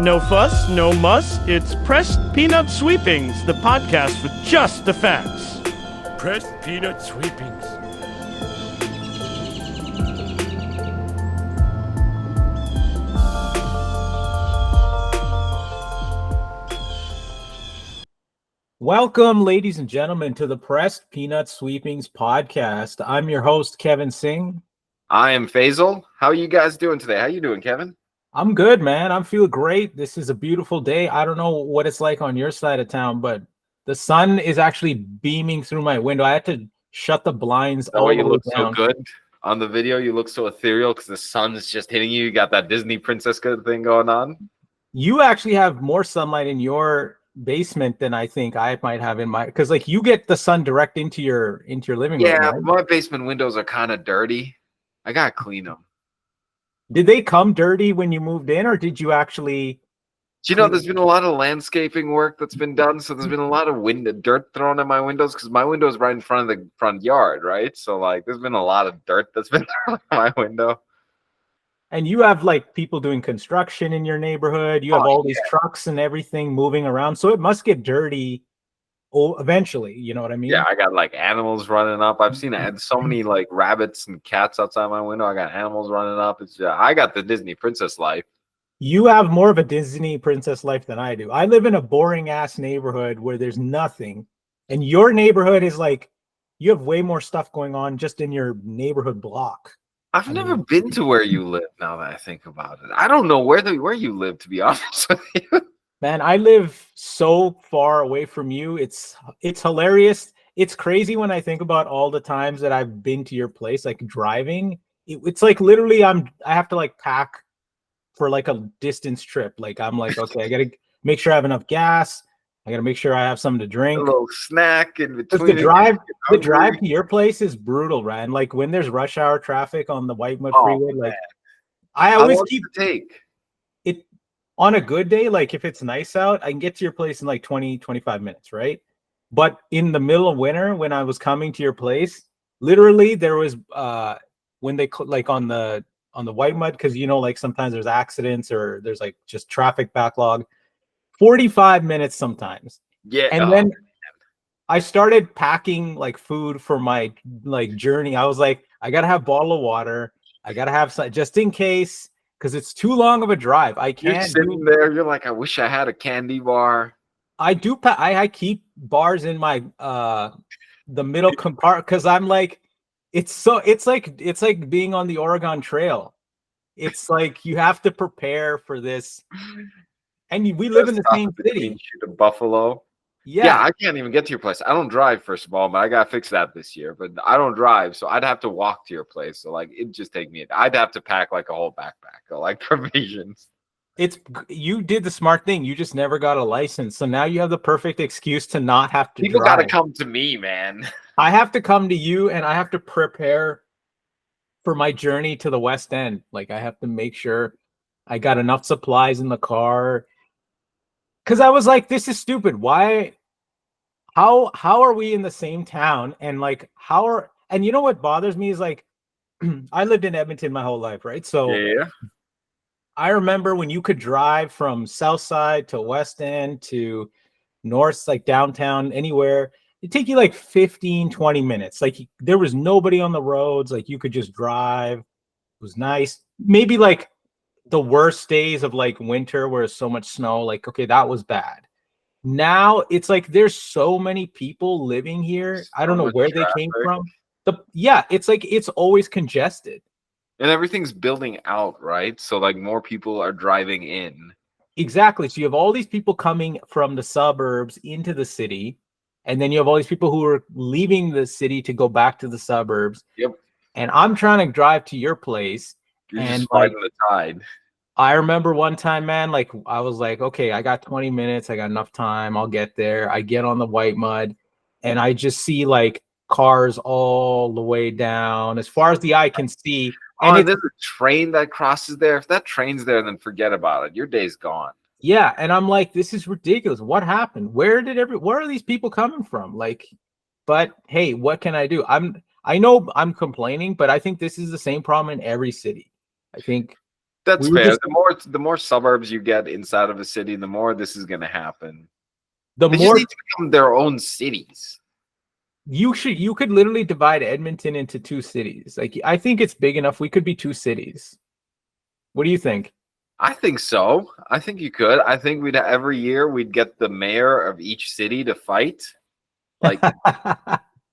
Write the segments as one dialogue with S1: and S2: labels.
S1: No fuss, no muss. It's Pressed Peanut Sweepings, the podcast with just the facts.
S2: Pressed Peanut Sweepings.
S3: Welcome, ladies and gentlemen, to the Pressed Peanut Sweepings podcast. I'm your host, Kevin Singh.
S4: I am Faisal. How are you guys doing today? How you doing, Kevin?
S3: I'm good, man. I'm feeling great. This is a beautiful day. I don't know what it's like on your side of town, but the sun is actually beaming through my window. I had to shut the blinds all the way
S4: You look
S3: down.
S4: so good on the video. You look so ethereal because the sun is just hitting you. You got that Disney princess good thing going on.
S3: You actually have more sunlight in your basement than I think I might have in my, because like you get the sun direct into your living room.
S4: Yeah,
S3: right?
S4: my basement windows are kind of dirty. I gotta clean them.
S3: Did they come dirty when you moved in, or did you actually?
S4: Do you know there's been a lot of landscaping work that's been done, so there's been a lot of dirt thrown at my windows because my window is right in front of the front yard, right? So like, there's been a lot of dirt that's been thrown at my window.
S3: And you have like people doing construction in your neighborhood. You have all these trucks and everything moving around. So it must get dirty eventually. You know what I mean?
S4: Yeah, I got like animals running up. I've seen so many like rabbits and cats outside my window. I got animals running up. It's I got the Disney princess life.
S3: You have more of a Disney princess life than I do. I live in a boring ass neighborhood where there's nothing. And your neighborhood is like, you have way more stuff going on just in your neighborhood block.
S4: I've never been to where you live. Now that I think about it, I don't know where you live. To be honest with you,
S3: man, I live so far away from you. It's hilarious. It's crazy when I think about all the times that I've been to your place, like driving. It's like literally I have to like pack for like a distance trip. Like I'm like, okay, I gotta make sure I have enough gas. I gotta make sure I have something to drink.
S4: a little snack in between.
S3: The drive to your place is brutal, man. Like when there's rush hour traffic on the White Mud Freeway, like I always keep it on a good day. Like if it's nice out, I can get to your place in like 20-25 minutes, right? But in the middle of winter, when I was coming to your place, literally there was when they like on the White Mud, because you know, like sometimes there's accidents or there's like just traffic backlog. 45 minutes sometimes.
S4: Yeah.
S3: And then I started packing like food for my like journey. I was like, I gotta have a bottle of water. I gotta have some just in case, because it's too long of a drive. I can't.
S4: You're sitting there. You're like, I wish I had a candy bar.
S3: I do. I keep bars in my the middle compartment because I'm like, it's like being on the Oregon Trail. It's like you have to prepare for this. And we live in the same city.
S4: To Buffalo.
S3: Yeah,
S4: I can't even get to your place. I don't drive, first of all, but I gotta fix that this year. But I don't drive, so I'd have to walk to your place. So like, it'd just take me. I'd have to pack like a whole backpack of like provisions.
S3: You did the smart thing. You just never got a license, so now you have the perfect excuse to not have to.
S4: People
S3: drive.
S4: gotta come to me, man.
S3: I have to come to you, and I have to prepare for my journey to the West End. Like I have to make sure I got enough supplies in the car. Because I was like, this is stupid. Why? How are we in the same town? And like, and you know what bothers me is like, I lived in Edmonton my whole life, right? So
S4: yeah.
S3: I remember when you could drive from South Side to West End to North, like downtown, anywhere. It'd take you like 15, 20 minutes. Like there was nobody on the roads. Like you could just drive. It was nice. Maybe like the worst days of like winter where there's so much snow, like, okay, that was bad. Now it's like there's so many people living here. I don't know where they came from. It's like it's always congested.
S4: And everything's building out, right? So like more people are driving in.
S3: Exactly. So you have all these people coming from the suburbs into the city, and then you have all these people who are leaving the city to go back to the suburbs.
S4: Yep.
S3: And I'm trying to drive to your place.
S4: You're
S3: and
S4: just riding the tide.
S3: I remember one time, man, like I was like, okay, I got 20 minutes. I got enough time. I'll get there. I get on the White Mud and I just see like cars all the way down as far as the eye can see.
S4: And there's a train that crosses there. If that train's there, then forget about it. Your day's gone.
S3: Yeah. And I'm like, this is ridiculous. What happened? Where are these people coming from? Like, but hey, what can I do? I know I'm complaining, but I think this is the same problem in every city. I think
S4: That's
S3: We were
S4: fair.
S3: just
S4: The more suburbs you get inside of a city, the more this is going to happen.
S3: the
S4: They just
S3: more
S4: need to become their own cities.
S3: you could literally divide Edmonton into two cities. Like I think it's big enough. We could be two cities. What do you think?
S4: I think so. I think you could. I think every year we'd get the mayor of each city to fight. Like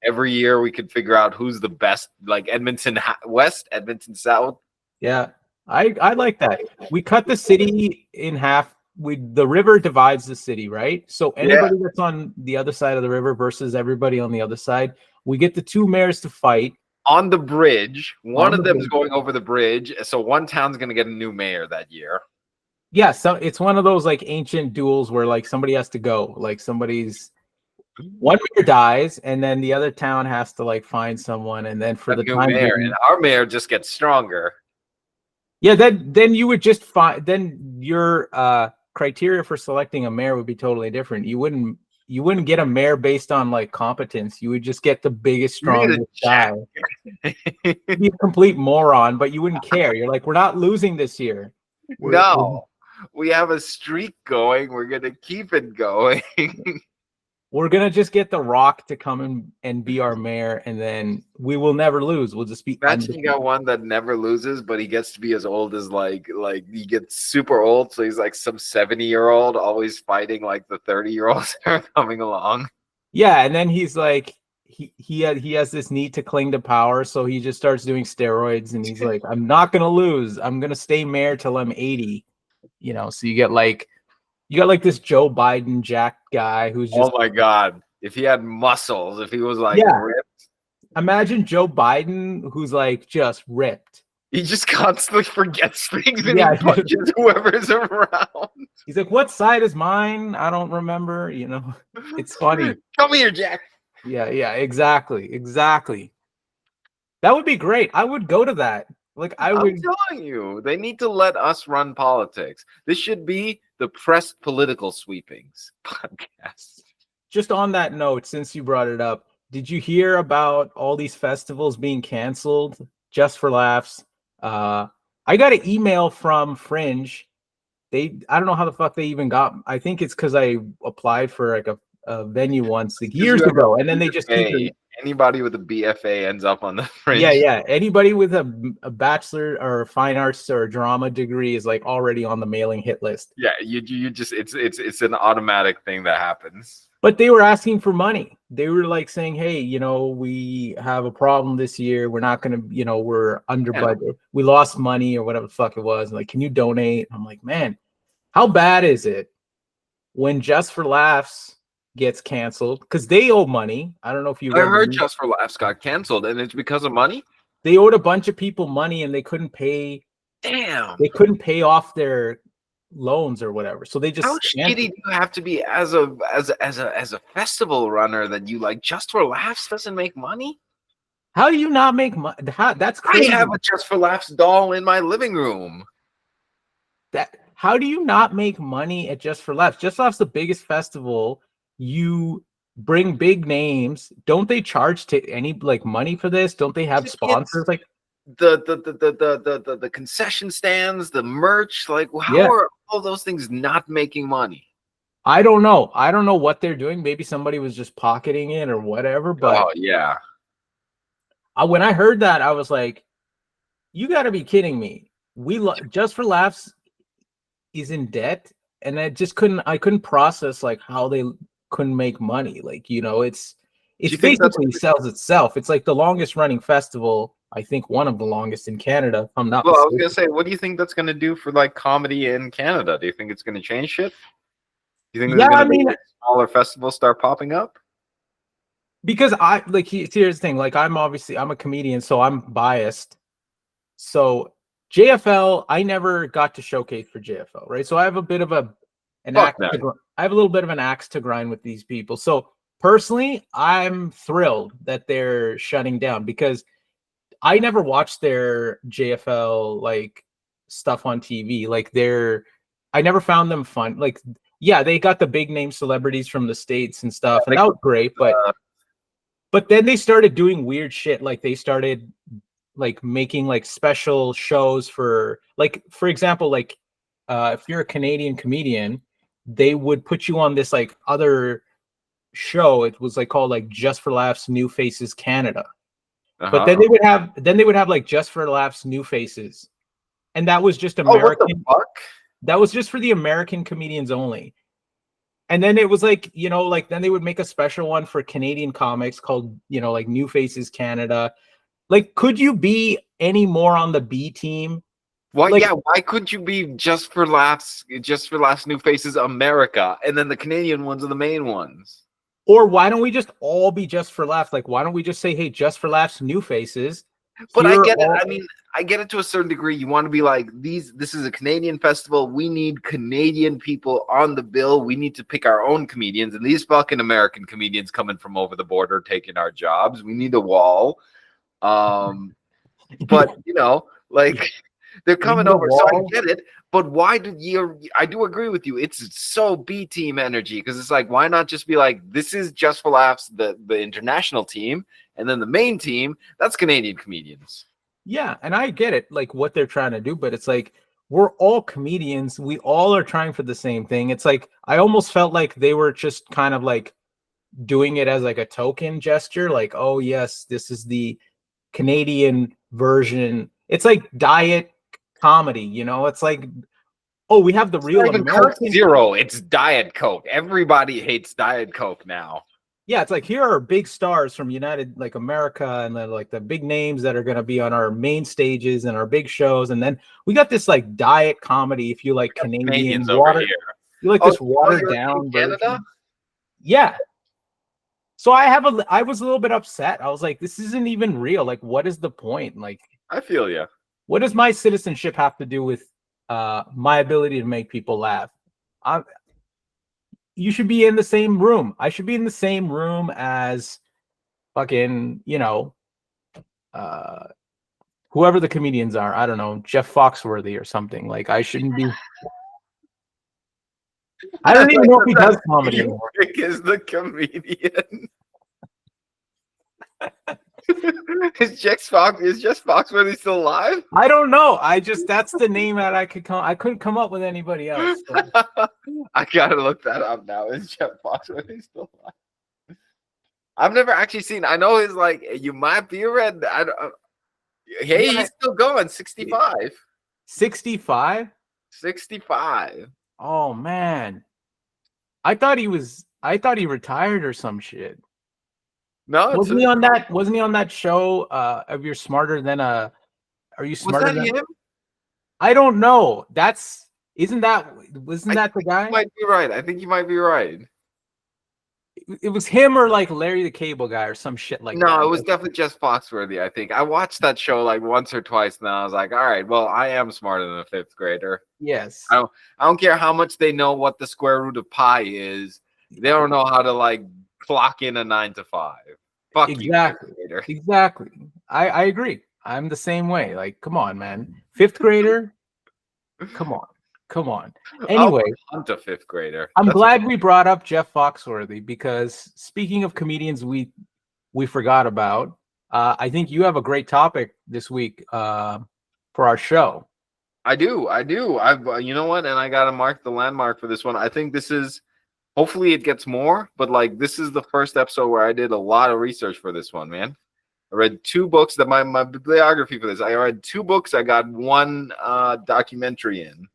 S4: every year we could figure out who's the best, like Edmonton West, Edmonton South.
S3: Yeah, I like that. We cut the city in half. The river divides the city, right? So anybody that's on the other side of the river versus everybody on the other side, we get the two mayors to fight
S4: On the bridge, one
S3: on
S4: of
S3: the
S4: them is
S3: bridge.
S4: going over the bridge, so one town's going to get a new mayor that year.
S3: Yeah, so it's one of those like ancient duels where like somebody has to go, like one mayor dies, and then the other town has to like find someone, and then for
S4: A
S3: the
S4: new
S3: time
S4: mayor,
S3: being,
S4: and our mayor just gets stronger.
S3: yeah, then you would just find then your criteria for selecting a mayor would be totally different. You wouldn't get a mayor based on like competence. You would just get the biggest,
S4: You need a
S3: strongest guy. You'd be a complete moron, but you wouldn't care. You're like, we're not losing this year.
S4: No, we have a streak going. We're going to keep it going.
S3: We're gonna just get The Rock to come in and be our mayor, and then we will never lose. We'll just be
S4: Imagine you got one that never loses, but he gets to be as old as like he gets super old, so he's like some 70-year-old always fighting like the 30-year-olds that are coming along.
S3: Yeah, and then he's like he has this need to cling to power, so he just starts doing steroids, and he's like, I'm not gonna lose. I'm gonna stay mayor till I'm 80. You know, so you got like this Joe Biden jack guy who's just,
S4: Oh my god. If he had muscles, if he was like
S3: Yeah.
S4: ripped,
S3: imagine Joe Biden who's like just ripped.
S4: he just constantly forgets things and
S3: Yeah.
S4: he punches whoever's around.
S3: He's like, what side is mine? I don't remember. You know, it's funny.
S4: Come here, Jack.
S3: Yeah, exactly. That would be great. I would go to that. Like I
S4: I'm
S3: would.
S4: telling you, they need to let us run politics. This should be the Pressed Political Sweepings podcast.
S3: Just on that note, since you brought it up, did you hear about all these festivals being canceled just for laughs? I got an email from Fringe. I don't know how the fuck they even got. I think it's because I applied for like a venue once like years ago, and then they just keep.
S4: Anybody with a BFA ends up on the Fringe.
S3: Yeah. Anybody with a bachelor or fine arts or drama degree is like already on the mailing hit list.
S4: Yeah, you just it's an automatic thing that happens.
S3: But they were asking for money. They were like saying, hey, you know, we have a problem this year. We're not going to, you know, we're under budget. We lost money or whatever the fuck it was. Like, can you donate? I'm like, man, how bad is it when Just for Laughs gets canceled? Because they owe money. I don't know if you
S4: heard Just for Laughs got canceled, and it's because of money?
S3: They owed a bunch of people money and they couldn't pay.
S4: Damn.
S3: They couldn't pay off their loans or whatever, so they just.
S4: How shitty do you have to be as a festival runner that you like Just for Laughs doesn't make money?
S3: How do you not make money? That's crazy.
S4: I have a Just for Laughs doll in my living room.
S3: How do you not make money at Just for Laughs? Just for Laughs the biggest festival. You bring big names. Don't they charge to any like money for this? Don't they have sponsors like
S4: the concession stands, the merch? Like, how are all those things not making money?
S3: I don't know. I don't know what they're doing. Maybe somebody was just pocketing it or whatever. But
S4: yeah,
S3: when I heard that, I was like, "You got to be kidding me!" Just for Laughs is in debt, and I couldn't process like how they couldn't make money. Like, you know, it's basically sells itself. It's like the longest running festival. I think one of the longest in Canada. If I'm not
S4: well,
S3: mistaken.
S4: I was gonna say, what do you think that's gonna do for like comedy in Canada? Do you think it's gonna change shit? Do you think there's gonna be smaller festivals start popping up?
S3: Because here's the thing. Like, I'm a comedian, so I'm biased. So JFL, I never got to showcase for JFL, right? So I have a bit of I have a little bit of an axe to grind with these people. So personally, I'm thrilled that they're shutting down because I never watched their JFL like stuff on TV. Like I never found them fun. Like, yeah, they got the big name celebrities from the States and stuff, and that was great. But then they started doing weird shit. Like they started like making like special shows for, like, for example, like if you're a Canadian comedian, they would put you on this like other show. It was like called like Just for Laughs New Faces Canada. But then they would have like Just for Laughs New Faces. And that was just
S4: Oh, what the
S3: American.
S4: fuck?
S3: That was just for the American comedians only. And then it was like, you know, like then they would make a special one for Canadian comics called, you know, like New Faces Canada. Like, could you be any more on the B team?
S4: Why?
S3: Like,
S4: Yeah, why couldn't you be Just for Laughs New Faces America, and then the Canadian ones are the main ones?
S3: or why don't we just all be Just for Laughs? Like, why don't we just say, hey, Just for Laughs New Faces?
S4: But I
S3: Here
S4: get it.
S3: all-
S4: I mean, I get it to a certain degree. You want to be like, this is a Canadian festival. We need Canadian people on the bill. We need to pick our own comedians. And these fucking American comedians coming from over the border taking our jobs. We need a wall. But you know, like they're coming
S3: need a
S4: over, so I
S3: wall.
S4: get it. But why did you? I do agree with you. It's so B team energy because it's like, why not just be like, this is Just for Laughs, the international team, and then the main team, that's Canadian comedians.
S3: Yeah, and I get it, like what they're trying to do, but it's like we're all comedians. We all are trying for the same thing. It's like I almost felt like they were just kind of like doing it as like a token gesture, like, oh yes, this is the Canadian version. It's like diet comedy, you know? It's like, oh, we have the real
S4: Not even Coke
S3: American.
S4: Zero, it's Diet Coke. Everybody hates Diet Coke now.
S3: Yeah, it's like here are big stars from United, like America, and then like the big names that are going to be on our main stages and our big shows, and then we got this like diet comedy. If you like Canadian
S4: Canadians over
S3: water,
S4: here.
S3: you like this watered
S4: you're in
S3: down
S4: Canada?
S3: version. Yeah. So I was a little bit upset. I was like, this isn't even real. Like, what is the point? Like,
S4: I feel you.
S3: what does my citizenship have to do with my ability to make people laugh? You should be in the same room. I should be in the same room as fucking, you know, whoever the comedians are. I don't know, Jeff Foxworthy or something. Like, I shouldn't be. I don't even know if he does comedy anymore.
S4: Rick is the comedian. Is Jeff Foxworthy still alive?
S3: I don't know. That's the name that I couldn't come up with anybody else. So.
S4: I gotta look that up now. Is Jeff Foxworthy still alive? I've never actually seen. I know he's like, you might be red. Hey,
S3: Yeah.
S4: he's still going. 65.
S3: 65?
S4: 65.
S3: Oh man. I thought he retired or some shit.
S4: No,
S3: Wasn't he on that show of You're Smarter Than a Are You
S4: was
S3: Smarter
S4: that
S3: Than
S4: him?
S3: I don't know. Wasn't that the guy?
S4: You might be right. I think you might be right.
S3: It was him or like Larry the Cable Guy or some shit like that.
S4: No, it was definitely just Foxworthy, I think. I watched that show like once or twice and I was like, all right, well, I am smarter than a fifth grader.
S3: Yes.
S4: I don't care how much they know what the square root of pi is. They don't know how to like clock in a 9 to 5. Fuck
S3: Exactly.
S4: you, fifth grader.
S3: Exactly. I agree. I'm the same way. Like, come on, man. Fifth grader? Come on. Anyway,
S4: I'm a fifth grader.
S3: I'm glad we brought up Jeff Foxworthy because speaking of comedians we forgot about, I think you have a great topic this week for our show.
S4: I do. You know what? And I got to mark the landmark for this one. I think this is, hopefully it gets more, but like this is the first episode where I did a lot of research for this one, man. I read 2 books that my bibliography for this. I read 2 books. I got 1 documentary in.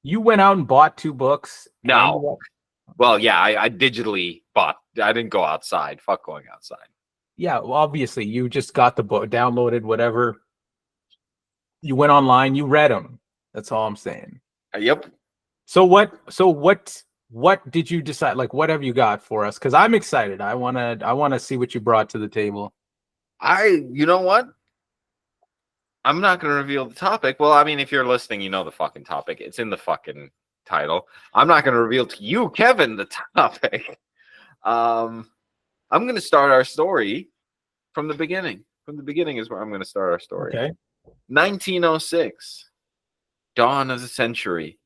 S3: You went out and bought 2 books?
S4: No. Well, yeah, I digitally bought. I didn't go outside. Fuck going outside.
S3: Yeah, well, obviously you just got the book, downloaded whatever. You went online, you read them. That's all I'm saying.
S4: Yep.
S3: So what did you decide? Like, what have you got for us? Because I'm excited. I wanna see what you brought to the table.
S4: You know what? I'm not going to reveal the topic. Well, I mean, if you're listening, you know the fucking topic. It's in the fucking title. I'm not going to reveal to you, Kevin, the topic. I'm going to start our story from the beginning. From the beginning is where I'm going to start our story.
S3: Okay.
S4: 1906, dawn of the century.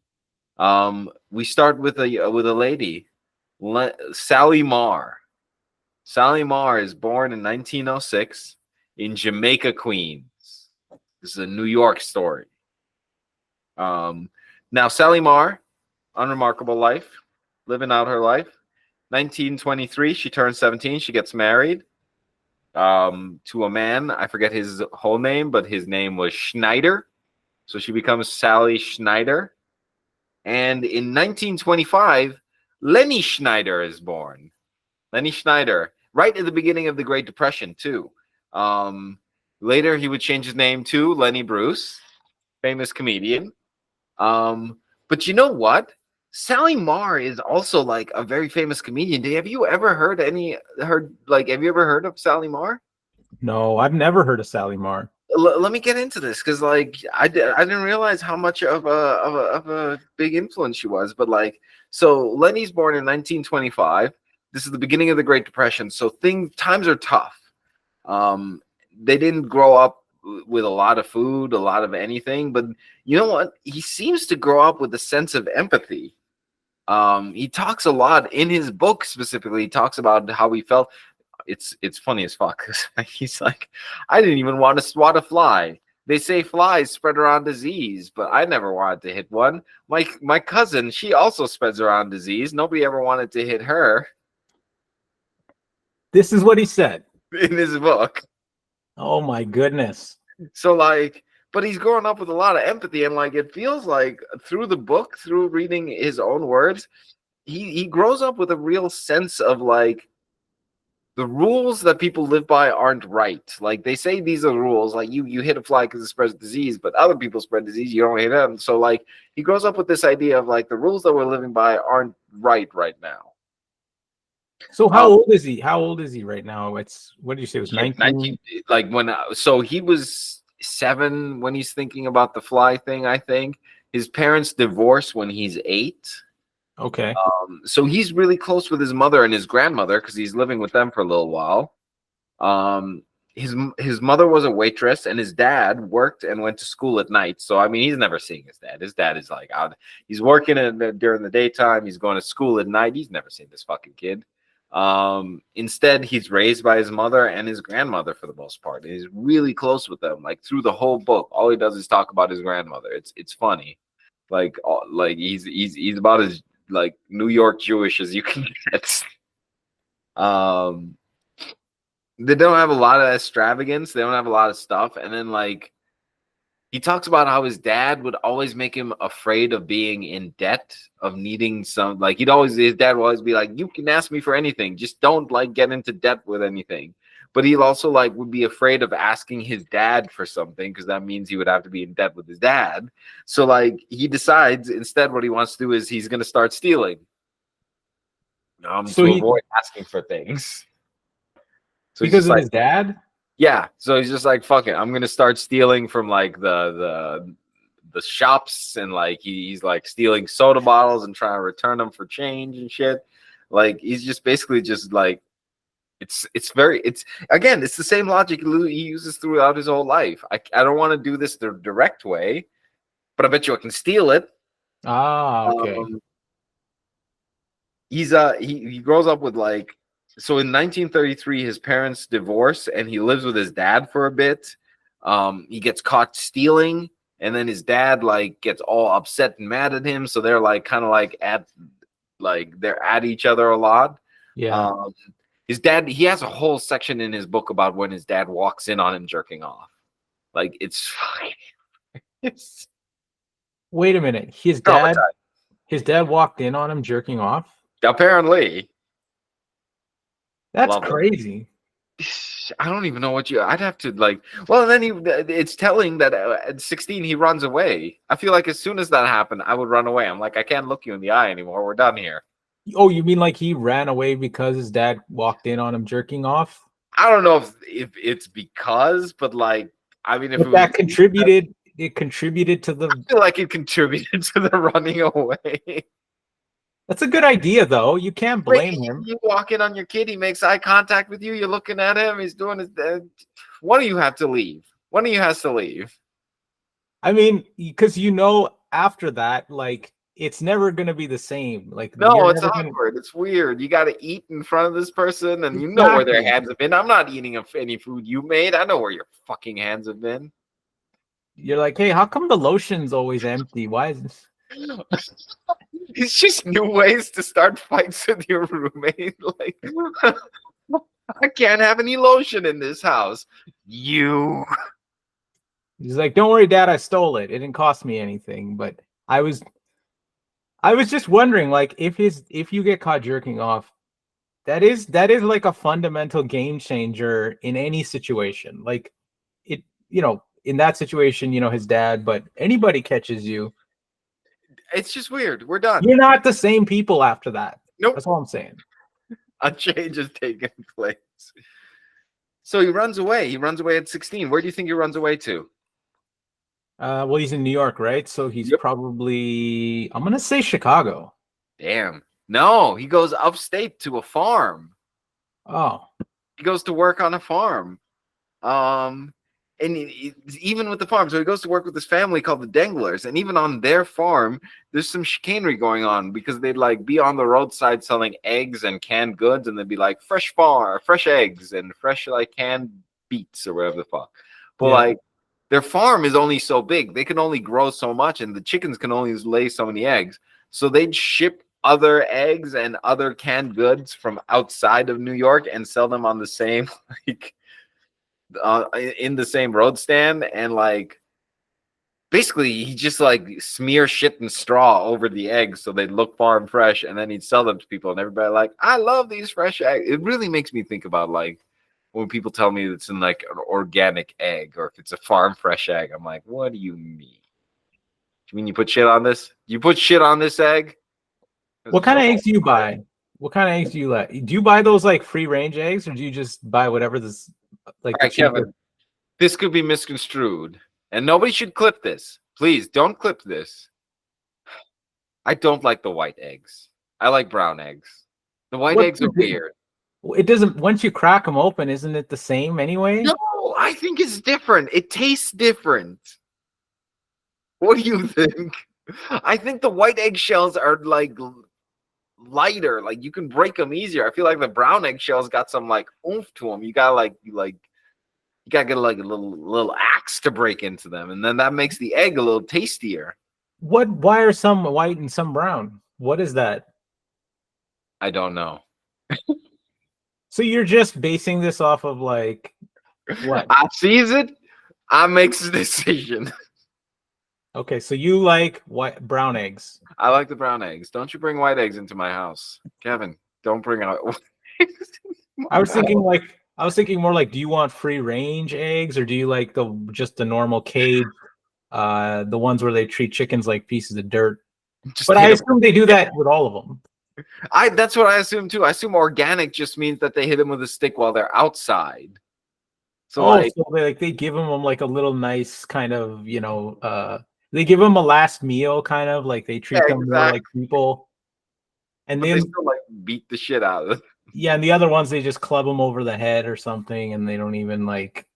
S4: We start with a lady, Sally Marr. Sally Marr is born in 1906 in Jamaica, Queens. This is a New York story. Now Sally Marr, unremarkable life, living out her life. 1923, she turns 17. She gets married to a man. I forget his whole name, but his name was Schneider. So she becomes Sally Schneider. And in 1925, Lenny Schneider is born. Lenny Schneider, right at the beginning of the Great Depression, too. Later, he would change his name to Lenny Bruce, famous comedian. But you know what? Sally Marr is also like a very famous comedian. Have you ever heard have you ever heard of Sally Marr?
S3: No, I've never heard of Sally Marr.
S4: Let me get into this because like I didn't realize how much of a big influence she was. But like, so Lenny's born in 1925. This is the beginning of the Great Depression, so times are tough. They didn't grow up with a lot of food, a lot of anything, but you know what? He seems to grow up with a sense of empathy. He talks a lot in his book specifically. He talks about how he felt. It's funny as fuck. He's like, I didn't even want to swat a fly. They say flies spread around disease, but I never wanted to hit one. My cousin, she also spreads around disease. Nobody ever wanted to hit her.
S3: This is what he said
S4: In his book.
S3: Oh my goodness.
S4: So like, but he's growing up with a lot of empathy, and like it feels like through the book, through reading his own words, he grows up with a real sense of like the rules that people live by aren't right. Like they say these are the rules. Like you hit a fly because it spreads disease, but other people spread disease, you don't hit them. So like he grows up with this idea of like the rules that we're living by aren't right now.
S3: So how old is he? How old is he right now? It's what did you say? It was 19?
S4: Like so he was 7 when he's thinking about the fly thing. I think his parents divorce when he's 8.
S3: Okay.
S4: So he's really close with his mother and his grandmother because he's living with them for a little while. His mother was a waitress, and his dad worked and went to school at night. So I mean, he's never seeing his dad. His dad is like out. He's working during the daytime. He's going to school at night. He's never seen this fucking kid. Instead, he's raised by his mother and his grandmother for the most part. And he's really close with them. Like through the whole book, all he does is talk about his grandmother. It's funny. Like he's about as like New York Jewish as you can get. They don't have a lot of extravagance. They don't have a lot of stuff. And then like he talks about how his dad would always make him afraid of being in debt, of needing some, like his dad would always be like, you can ask me for anything. Just don't like get into debt with anything. But he also like would be afraid of asking his dad for something because that means he would have to be in debt with his dad. So like he decides instead what he wants to do is he's going to start stealing to avoid asking for things. So
S3: because of his dad?
S4: Yeah, so he's just like, fuck it, I'm gonna start stealing from like the shops, and like he's like stealing soda bottles and trying to return them for change and shit. Like he's just basically just like it's the same logic he uses throughout his whole life. I don't want to do this the direct way, but I bet you I can steal it.
S3: Okay.
S4: He grows up with like. So in 1933, his parents divorce, and he lives with his dad for a bit. He gets caught stealing, and then his dad like gets all upset and mad at him. So they're like kind of like they're at each other a lot.
S3: Yeah.
S4: His dad, he has a whole section in his book about when his dad walks in on him jerking off. Like it's
S3: Wait a minute. His dad walked in on him jerking off?
S4: Apparently.
S3: That's crazy.
S4: I don't even know I'd have to like. Well, then it's telling that at 16 he runs away. I feel like as soon as that happened, I would run away. I'm like, I can't look you in the eye anymore. We're done here.
S3: Oh, you mean like he ran away because his dad walked in on him jerking off?
S4: I don't know if it's because, but like, I mean, if
S3: that contributed, it contributed to the.
S4: I feel like it contributed to the running away.
S3: That's a good idea, though. You can't blame him.
S4: You walk in on your kid, he makes eye contact with you, you're looking at him, he's doing his. One of you have to leave. One of you has to leave.
S3: I mean, because after that, like, it's never going to be the same. Like,
S4: no, it's awkward. It's weird. You got to eat in front of this person, and you know where their hands have been. I'm not eating any food you made. I know where your fucking hands have been.
S3: You're like, hey, how come the lotion's always empty? Why is this?
S4: It's just new ways to start fights with your roommate. Like, I can't have any lotion in this house. You.
S3: He's like, don't worry, Dad, I stole it. It didn't cost me anything. But I was just wondering, like, if you get caught jerking off, that is like a fundamental game changer in any situation. Like it, in that situation, his dad, but anybody catches you,
S4: It's just weird. We're done.
S3: you're not the same people after that.
S4: Nope.
S3: That's all I'm saying.
S4: A change has taken place. So he runs away. He runs away at 16. Where do you think he runs away to?
S3: Well, he's in New York, right? So he's
S4: Yep.
S3: probably, I'm gonna say Chicago.
S4: Damn. No, he goes upstate to a farm.
S3: Oh,
S4: He goes to work on a farm. And even with the farm, so he goes to work with this family called the Danglers, and even on their farm, there's some chicanery going on because they'd like be on the roadside selling eggs and canned goods, and they'd be like fresh eggs and fresh like canned beets or whatever the fuck. But
S3: Yeah.
S4: like their farm is only so big; they can only grow so much, and the chickens can only lay so many eggs. So they'd ship other eggs and other canned goods from outside of New York and sell them on the same like. In the same road stand, and like basically he just like smear shit and straw over the eggs so they'd look farm fresh, and then he'd sell them to people, and everybody like, I love these fresh eggs. It really makes me think about like when people tell me it's in like an organic egg or if it's a farm fresh egg. I'm like, what do you mean? You mean you put shit on this? You put shit on this egg?
S3: what kind of eggs do you buy? What kind of eggs do you like? Do you buy those like free range eggs, or do you just buy whatever this like?
S4: All right, Kevin, this could be misconstrued, and nobody should clip this. Please don't clip this. I don't like the white eggs. I like brown eggs. The white eggs are weird.
S3: It doesn't. Once you crack them open, isn't it the same anyway?
S4: No, I think it's different. It tastes different. What do you think? I think the white eggshells are like lighter, like you can break them easier. I feel like the brown eggshells got some like oomph to them. You gotta you gotta get like a little axe to break into them, and then that makes the egg a little tastier.
S3: Why are some white and some brown? What is that?
S4: I don't know.
S3: So you're just basing this off of like what?
S4: I sees it, I makes a decision.
S3: Okay, so you like brown eggs.
S4: I like the brown eggs. Don't you bring white eggs into my house, Kevin? Don't bring out.
S3: I was thinking more like, do you want free range eggs, or do you like just the normal cage, the ones where they treat chickens like pieces of dirt? But I assume they do that with all of them.
S4: That's what I assume too. I assume organic just means that they hit them with a stick while they're outside. So
S3: so they give them like a little nice kind of, they give them a last meal kind of like they treat them more like people. And
S4: but
S3: then
S4: they still like beat the shit out of them.
S3: Yeah, and the other ones they just club them over the head or something, and they don't even like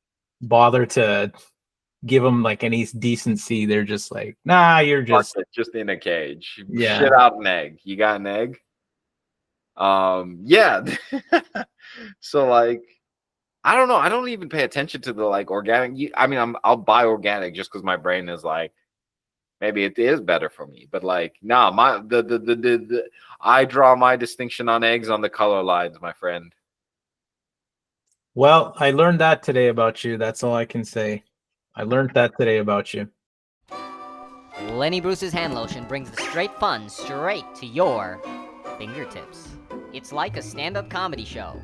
S3: bother to give them like any decency. They're just like, nah, you're just
S4: in a cage.
S3: Yeah.
S4: Shit out an egg. You got an egg? Yeah. So like, I don't know. I don't even pay attention to the like organic. I mean, I'll buy organic just because my brain is like, maybe it is better for me. But like, nah, I draw my distinction on eggs on the color lines, my friend.
S3: Well, I learned that today about you. That's all I can say. I learned that today about you.
S5: Lenny Bruce's hand lotion brings the straight fun straight to your fingertips. It's like a stand-up comedy show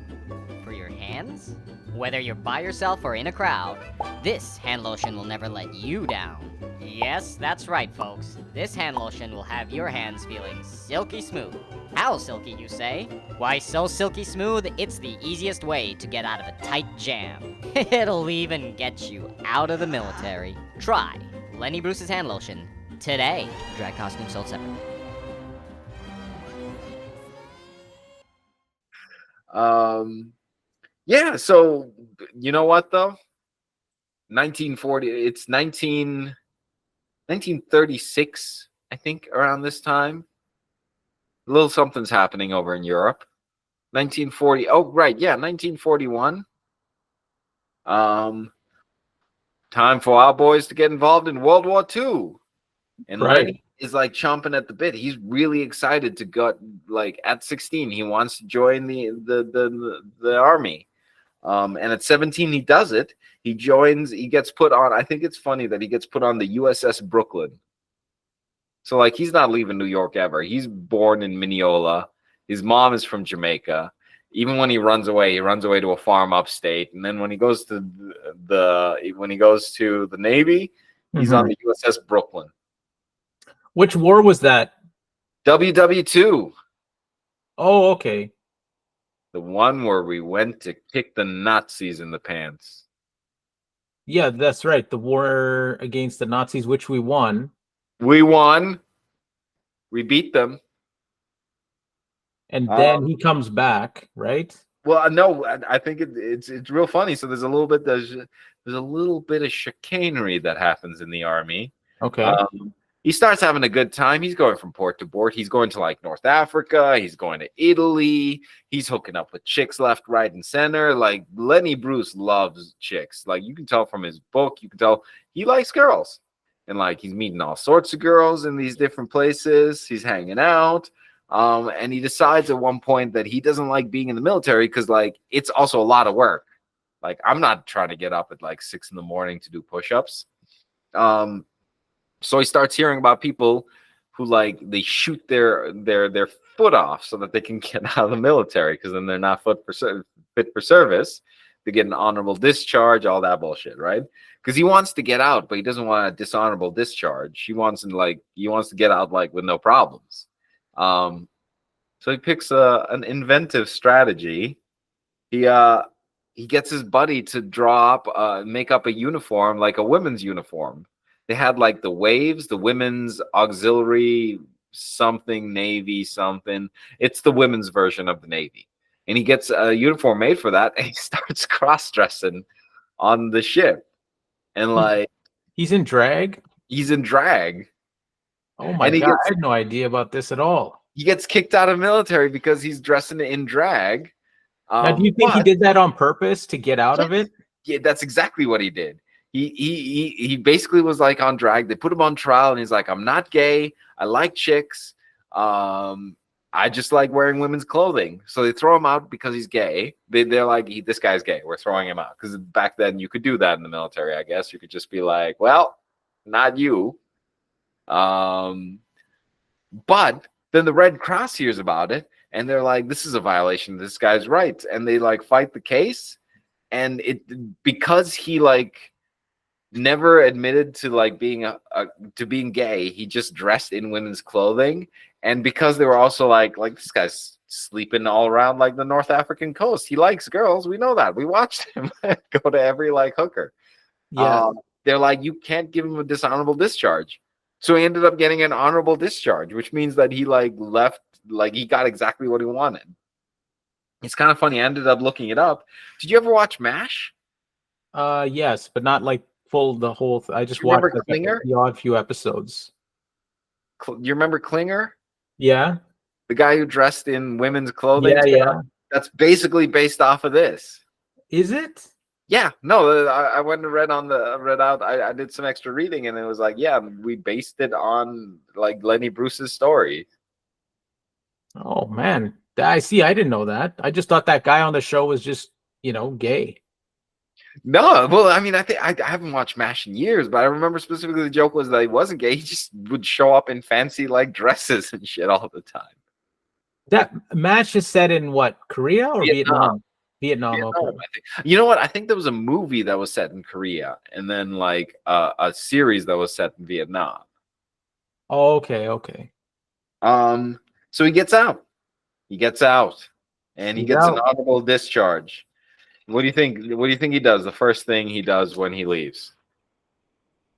S5: for your hands. Whether you're by yourself or in a crowd, this hand lotion will never let you down. Yes, that's right, folks. This hand lotion will have your hands feeling silky smooth. How silky, you say? Why, so silky smooth, it's the easiest way to get out of a tight jam. It'll even get you out of the military. Try Lenny Bruce's hand lotion today. Drag costume sold separately.
S4: Yeah, so you know what though? 1936, I think, around this time. A little something's happening over in Europe. 1940. Oh, right, yeah, 1941. time for our boys to get involved in World War II. And
S3: Right.
S4: Lenny is like chomping at the bit. He's really excited to go. Like at 16, he wants to join the army. And at 17, he does it. He joins. He gets put on. I think it's funny that he gets put on the USS Brooklyn. So like he's not leaving New York ever. He's born in Mineola. His mom is from Jamaica. Even when he runs away to a farm upstate. And then when he goes to the Navy, he's on the USS Brooklyn.
S3: Which war was that?
S4: WW2.
S3: Oh, okay.
S4: The one where we went to kick the Nazis in the pants.
S3: Yeah, that's right. The war against the Nazis, which we won.
S4: We won. We beat them.
S3: And then he comes back, right?
S4: Well, no, I think it's real funny. So there's a little bit of chicanery that happens in the army.
S3: Okay.
S4: He starts having a good time. He's going from port to port. He's going to like North Africa. He's going to Italy. He's hooking up with chicks left, right, and center. Like Lenny Bruce loves chicks. Like you can tell from his book. You can tell he likes girls. And like he's meeting all sorts of girls in these different places. He's hanging out. And he decides at one point that he doesn't like being in the military because like it's also a lot of work. Like I'm not trying to get up at like 6 a.m. to do push-ups. So he starts hearing about people who like they shoot their foot off so that they can get out of the military because then they're not fit for service. They get an honorable discharge, all that bullshit, right? Because he wants to get out, but he doesn't want a dishonorable discharge. He wants to get out like with no problems. So he picks an inventive strategy. He gets his buddy to make up a uniform, like a women's uniform. They had like the Waves, the women's auxiliary something, Navy something. It's the women's version of the Navy. And he gets a uniform made for that, and he starts cross-dressing on the ship. And like
S3: he's in drag?
S4: He's in drag.
S3: Oh my God, I had no idea about this at all.
S4: He gets kicked out of military because he's dressing in drag.
S3: Now, do you think he did that on purpose to get out of it?
S4: Yeah, that's exactly what he did. He basically was like on drag. They put him on trial, and he's like, "I'm not gay. I like chicks. I just like wearing women's clothing." So they throw him out because he's gay. They're like, "This guy's gay. We're throwing him out." Because back then you could do that in the military. I guess you could just be like, "Well, not you." But then the Red Cross hears about it, and they're like, "This is a violation of this guy's rights," and they like fight the case. And because he like never admitted to like being being gay, he just dressed in women's clothing. And because they were also like this guy's sleeping all around like the North African coast, he likes girls, we know that, we watched him go to every like hooker.
S3: Yeah.
S4: They're like, you can't give him a dishonorable discharge. So he ended up getting an honorable discharge, which means that he like left, like he got exactly what he wanted. It's kind of funny. I ended up looking it up. Did you ever watch MASH?
S3: Yes, but not like the whole. I just
S4: You
S3: watched
S4: remember
S3: like,
S4: Klinger?
S3: the odd few episodes.
S4: You remember Klinger?
S3: Yeah.
S4: The guy who dressed in women's clothing?
S3: Yeah.
S4: That's basically based off of this.
S3: Is it?
S4: Yeah. No, I went and read out. I did some extra reading, and it was like, yeah, we based it on like Lenny Bruce's story.
S3: Oh man, I see. I didn't know that. I just thought that guy on the show was just gay.
S4: No, well, I mean, I think I haven't watched MASH in years, but I remember specifically the joke was that he wasn't gay. He just would show up in fancy like dresses and shit all the time.
S3: That MASH is set in what, Korea or Vietnam? Vietnam. Okay.
S4: I think. You know what? I think there was a movie that was set in Korea, and then like a series that was set in Vietnam.
S3: Oh, okay.
S4: So he gets out. And he gets an honorable discharge. What do you think? What do you think he does? The first thing he does when he leaves?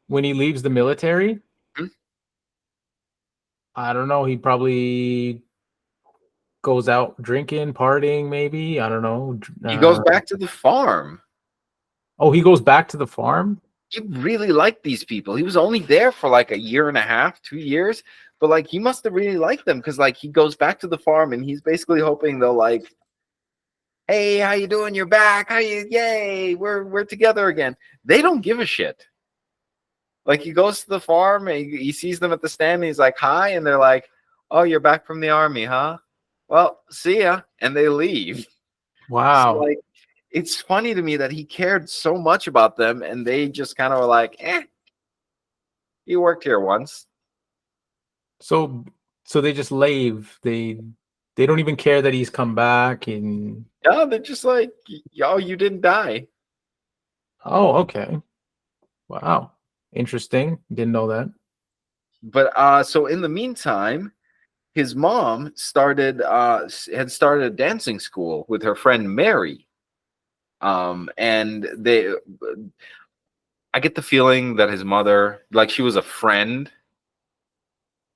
S3: When he leaves the military? I don't know. He probably goes out drinking, partying, maybe. I don't know.
S4: He goes back to the farm.
S3: Oh, he goes back to the farm?
S4: He really liked these people. He was only there for like a year and a half, 2 years. But like he must have really liked them because like he goes back to the farm and he's basically hoping they'll like Hey, how you doing? You're back. How you? Yay, we're together again. They don't give a shit. Like he goes to the farm and he sees them at the stand and he's like, hi, and they're like, oh, you're back from the army, huh? Well, see ya, and they leave. So
S3: Wow.
S4: like it's funny to me that he cared so much about them and they just kind of were like, he worked here once.
S3: So they just leave. They don't even care that he's come back and
S4: Yeah, they're just like, yo, you didn't die.
S3: oh, okay. Wow. Interesting. Didn't know that.
S4: But so in the meantime, his mom had started a dancing school with her friend Mary. And I get the feeling that his mother, like she was a friend.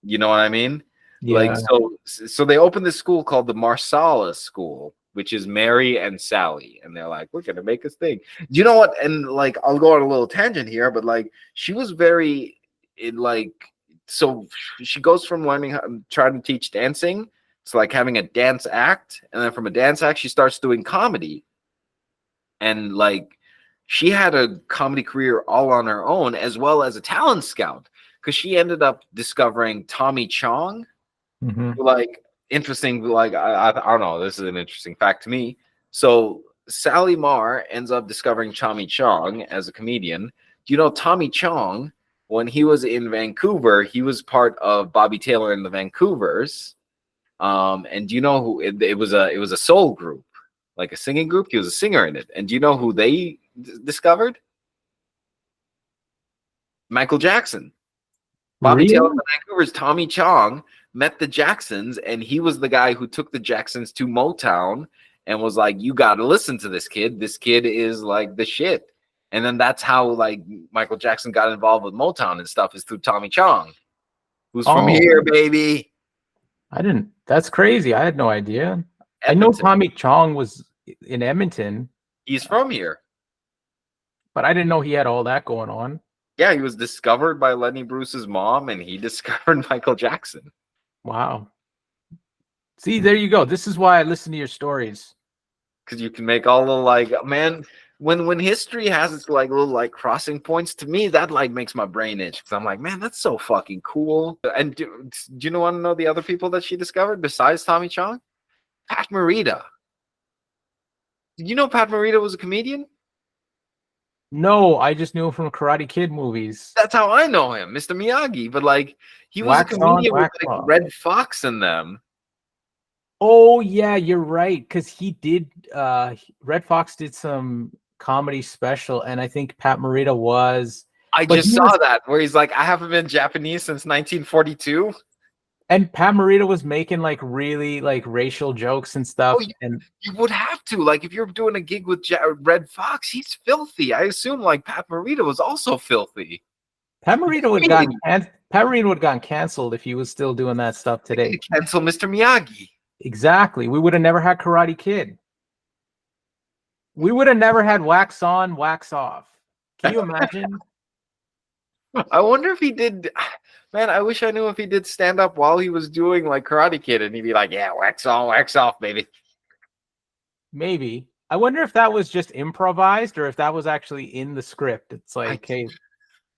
S4: You know what I mean? Like
S3: Yeah.
S4: so they opened this school called the Marsala School, which is Mary and Sally, and they're like, we're gonna make this thing. Do you know what? And like, I'll go on a little tangent here, but like, she was very like, so she goes from learning how trying to teach dancing to like having a dance act, and then from a dance act, she starts doing comedy, and like, she had a comedy career all on her own, as well as a talent scout, because she ended up discovering Tommy Chong.
S3: Mhm.
S4: Like interesting, like I don't know, this is an interesting fact to me. So Sally Marr ends up discovering Tommy Chong as a comedian. Do you know Tommy Chong, when he was in Vancouver, he was part of Bobby Taylor and the Vancouvers. And do you know who it was? A soul group, like a singing group. He was a singer in it. And do you know who they discovered? Michael Jackson. Bobby
S3: Really?
S4: Taylor and the Vancouvers, Tommy Chong met the Jacksons, and he was the guy who took the Jacksons to Motown and was like, you got to listen to this kid. This kid is like the shit. And then that's how like Michael Jackson got involved with Motown and stuff, is through Tommy Chong, who's from
S3: Oh,
S4: here, baby.
S3: I didn't. That's crazy. I had no idea. I know
S4: Edmonton.
S3: Tommy Chong was in Edmonton,
S4: He's from here.
S3: but I didn't know he had all that going on.
S4: Yeah, he was discovered by Lenny Bruce's mom, and he discovered Michael Jackson.
S3: Wow. See, there you go. This is why I listen to your stories.
S4: Because you can make all the like, man, when history has its like little like crossing points, to me that like makes my brain itch, because I'm like, man, that's so fucking cool. And do you want to know the other people that she discovered besides Tommy Chong? Pat Morita. Did you know Pat Morita was a comedian?
S3: No, I just knew him from Karate Kid movies.
S4: That's how I know him, Mr. Miyagi. But like, he was
S3: Wax
S4: a
S3: on,
S4: comedian with
S3: wax
S4: like
S3: off.
S4: Red Fox in them.
S3: Oh yeah, you're right. Because he did. Red Fox did some comedy special, and I think Pat Morita was.
S4: I
S3: But
S4: just
S3: he
S4: saw
S3: was,
S4: that where he's like, I haven't been Japanese since 1942.
S3: and Pat Morita was making like really like racial jokes and stuff.
S4: Oh,
S3: And
S4: you would have to, like, if you're doing a gig with Red Fox, he's filthy. I assume like Pat Morita was also filthy.
S3: Pat Morita would have gotten canceled if he was still doing that stuff
S4: They
S3: today.
S4: need to cancel Mr. Miyagi.
S3: Exactly. We would have never had Karate Kid. We would have never had Wax On, Wax Off. Can you imagine?
S4: I wonder if he did. Man, I wish I knew if he did stand up while he was doing like Karate Kid, and he'd be like, "Yeah, wax on, wax off, baby."
S3: Maybe. I wonder if that was just improvised or if that was actually in the script. It's like, hey,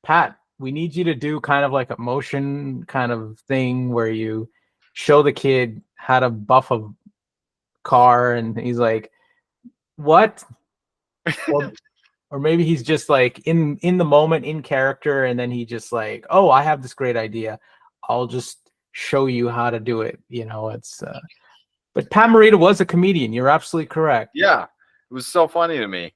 S3: Pat, we need you to do kind of like a motion kind of thing where you show the kid how to buff a car, and he's like, what? Or maybe he's just like in the moment, in character, and then he just like, oh, I have this great idea. I'll just show you how to do it. You know, it's but Pat Morita was a comedian. You're absolutely correct.
S4: Yeah, it was so funny to me.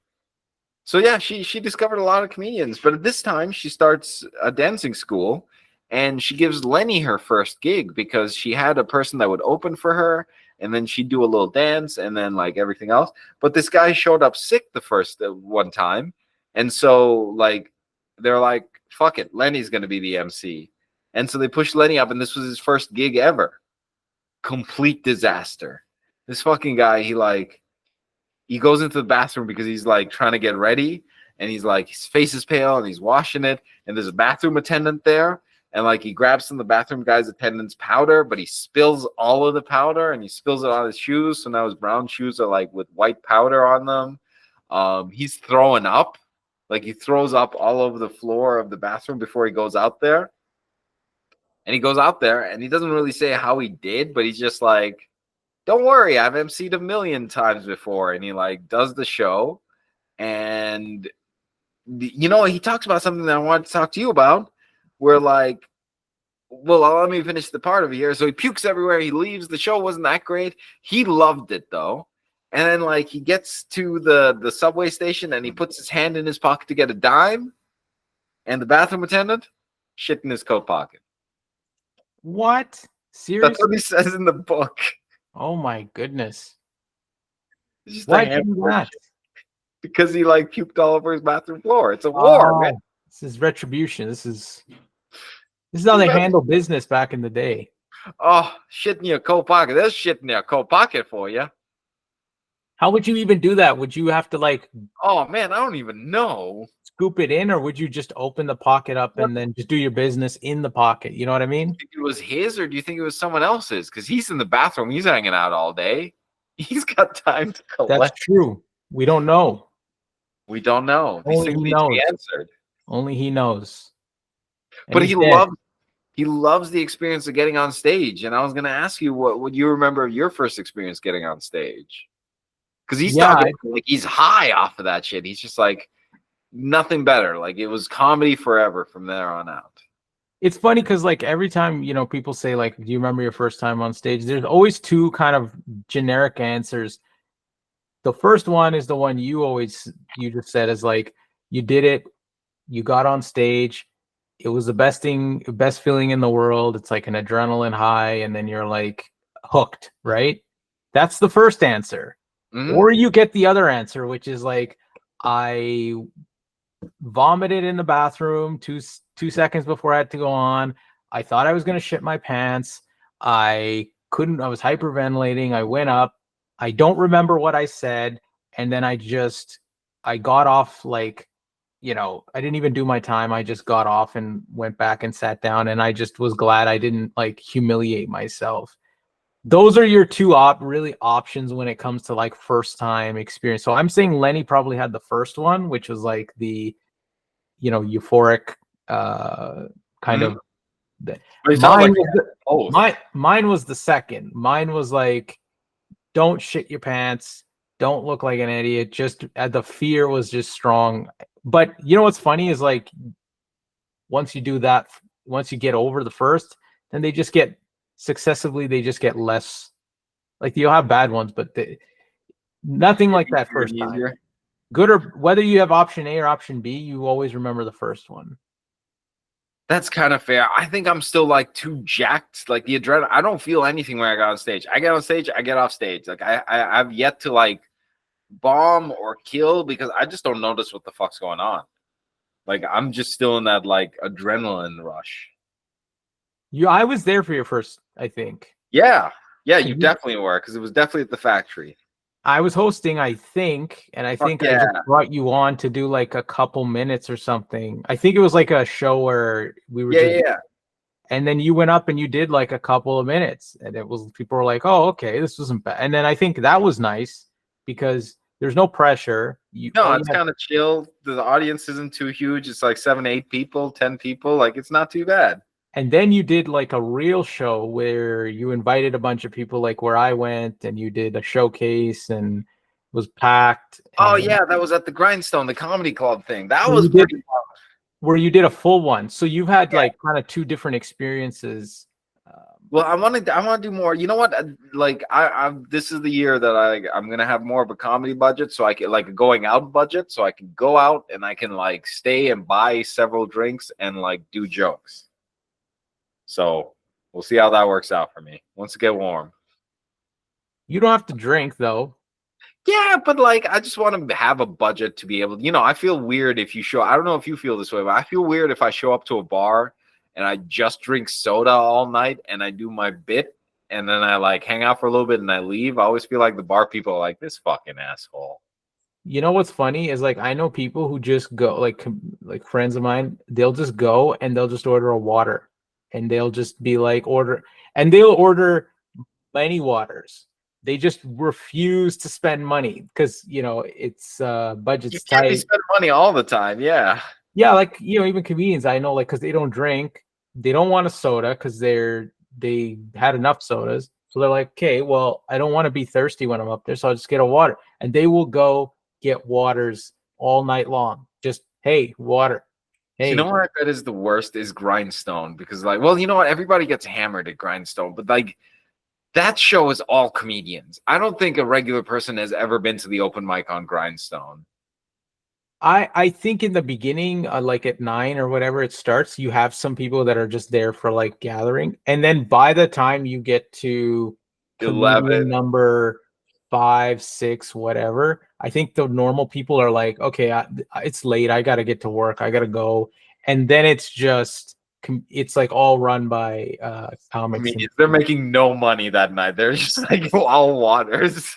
S4: So yeah, she discovered a lot of comedians, but at this time she starts a dancing school, and she gives Lenny her first gig because she had a person that would open for her, and then she'd do a little dance, and then like everything else. But this guy showed up sick the first one time, and so like they're like, "Fuck it, Lenny's gonna be the MC," and so they pushed Lenny up, and this was his first gig ever. Complete disaster. This fucking guy, he goes into the bathroom because he's like trying to get ready, and he's like, his face is pale and he's washing it, and there's a bathroom attendant there, and like he grabs some of the bathroom guy's attendant's powder, but he spills all of the powder and he spills it on his shoes. So now his brown shoes are like with white powder on them. He's throwing up, like he throws up all over the floor of the bathroom before he goes out there. And he goes out there and he doesn't really say how he did, but he's just like, don't worry, I've emceed 1,000,000 times before. And he like does the show. And he talks about something that I wanted to talk to you about, where like, well, let me finish the part of it here. So he pukes everywhere. He leaves. The show wasn't that great. He loved it though. And then like he gets to the subway station and he puts his hand in his pocket to get a dime. And the bathroom attendant shit in his coat pocket.
S3: What? Seriously?
S4: That's what he says in the book.
S3: Oh my goodness.
S4: It's just
S3: Why
S4: a
S3: do
S4: handful of
S3: that?
S4: shit. Because he like puked all over his bathroom floor. It's a war, man.
S3: This is retribution. This is how they handle business back in the day.
S4: Oh, shit in your coat pocket. There's shit in your coat pocket for you.
S3: How would you even do that? Would you have to like
S4: Oh man, I don't even know.
S3: scoop it in, or would you just open the pocket up and then just do your business in the pocket? You know what I mean?
S4: Do you think it was his, or do you think it was someone else's? Because he's in the bathroom. He's hanging out all day. He's got time to collect.
S3: That's true. We don't know.
S4: We don't know. These
S3: Only
S4: things
S3: he
S4: need to be
S3: knows.
S4: answered.
S3: Only he knows. And
S4: But
S3: he's
S4: he
S3: dead.
S4: loves the experience of getting on stage. And I was going to ask you, what you remember of your first experience getting on stage? Because he's talking like he's high off of that shit. He's just like nothing better. Like it was comedy forever from there on out.
S3: It's funny because like every time people say like, do you remember your first time on stage? There's always two kind of generic answers. The first one is the one you just said, is like, you did it, you got on stage, it was the best feeling in the world. It's like an adrenaline high, and then you're like hooked, right? That's the first answer.
S4: Mhm.
S3: Or you get the other answer, which is like, I vomited in the bathroom two seconds before I had to go on. I thought I was going to shit my pants. I was hyperventilating. I went up. I don't remember what I said. And then I got off like, I didn't even do my time. I just got off and went back and sat down. And I just was glad I didn't like humiliate myself. Those are your two options when it comes to like first time experience. So I'm saying Lenny probably had the first one, which was like the, euphoric kind of. Mine was the second. Mine was like, don't shit your pants. Don't look like an idiot. Just the fear was just strong. But you know what's funny is like, once you do that, once you get over the first, then they just get less. Like you'll have bad ones, but nothing like that first time. Good, or whether you have option A or option B, you always remember the first one.
S4: That's kind of fair. I think I'm still like too jacked. Like the adrenaline, I don't feel anything when I got on stage. I get on stage, I get off stage. Like I've yet to like bomb or kill because I just don't notice what the fuck's going on. Like I'm just still in that like adrenaline rush.
S3: I was there for your first, I think.
S4: Yeah, you definitely were, because it was definitely at the factory.
S3: I was hosting, I think, and I think I just brought you on to do like a couple minutes or something. I think it was like a show where we were and then you went up and you did like a couple of minutes, and people were like, oh, okay, this wasn't bad. And then I think that was nice because there's no pressure.
S4: It's kind of chill. The audience isn't too huge. It's like 7, 8 people, 10 people. Like it's not too bad.
S3: And then you did like a real show where you invited a bunch of people, like where I went, and you did a showcase and it was packed.
S4: Oh yeah, that was at the Grindstone, the comedy club thing. That was pretty fun.
S3: Where you did a full one. So you've had like kind of two different experiences.
S4: Well, I want to do more. You know what? Like this is the year that I'm gonna have more of a comedy budget, so I can like a going out budget, so I can go out and I can like stay and buy several drinks and like do jokes. So we'll see how that works out for me once it get warm.
S3: You don't have to drink though.
S4: Yeah, but like I just want to have a budget to be able to, I feel weird if you I don't know if you feel this way, but I feel weird if I show up to a bar and I just drink soda all night and I do my bit and then I like hang out for a little bit and I leave. I always feel like the bar people are like, this fucking asshole.
S3: You know what's funny is like I know people who just go like friends of mine, they'll just go and they'll just order a water. and they'll just be like they'll order many waters. They just refuse to spend money because it's
S4: You
S3: budget's
S4: can't be
S3: tight.
S4: spending money all the time. Yeah.
S3: Yeah, like even comedians I know, like, because they don't drink, they don't want a soda because they had enough sodas. So they're like, okay, well, I don't want to be thirsty when I'm up there, so I'll just get a water. And they will go get waters all night long. Just, hey, water.
S4: You
S3: Hey,
S4: know what I bet is the worst is Grindstone, because like, well, you know what? Everybody gets hammered at Grindstone, but like that show is all comedians. I don't think a regular person has ever been to the open mic on Grindstone.
S3: I think in the beginning, like at 9 or whatever it starts, you have some people that are just there for like gathering, and then by the time you get to comedian
S4: 11.
S3: number 5, 6, whatever, I think the normal people are like, okay, it's late, I got to get to work, I got to go, and then it's like all run by comics.
S4: Comedians, they're making no money that night. They're just like all waters.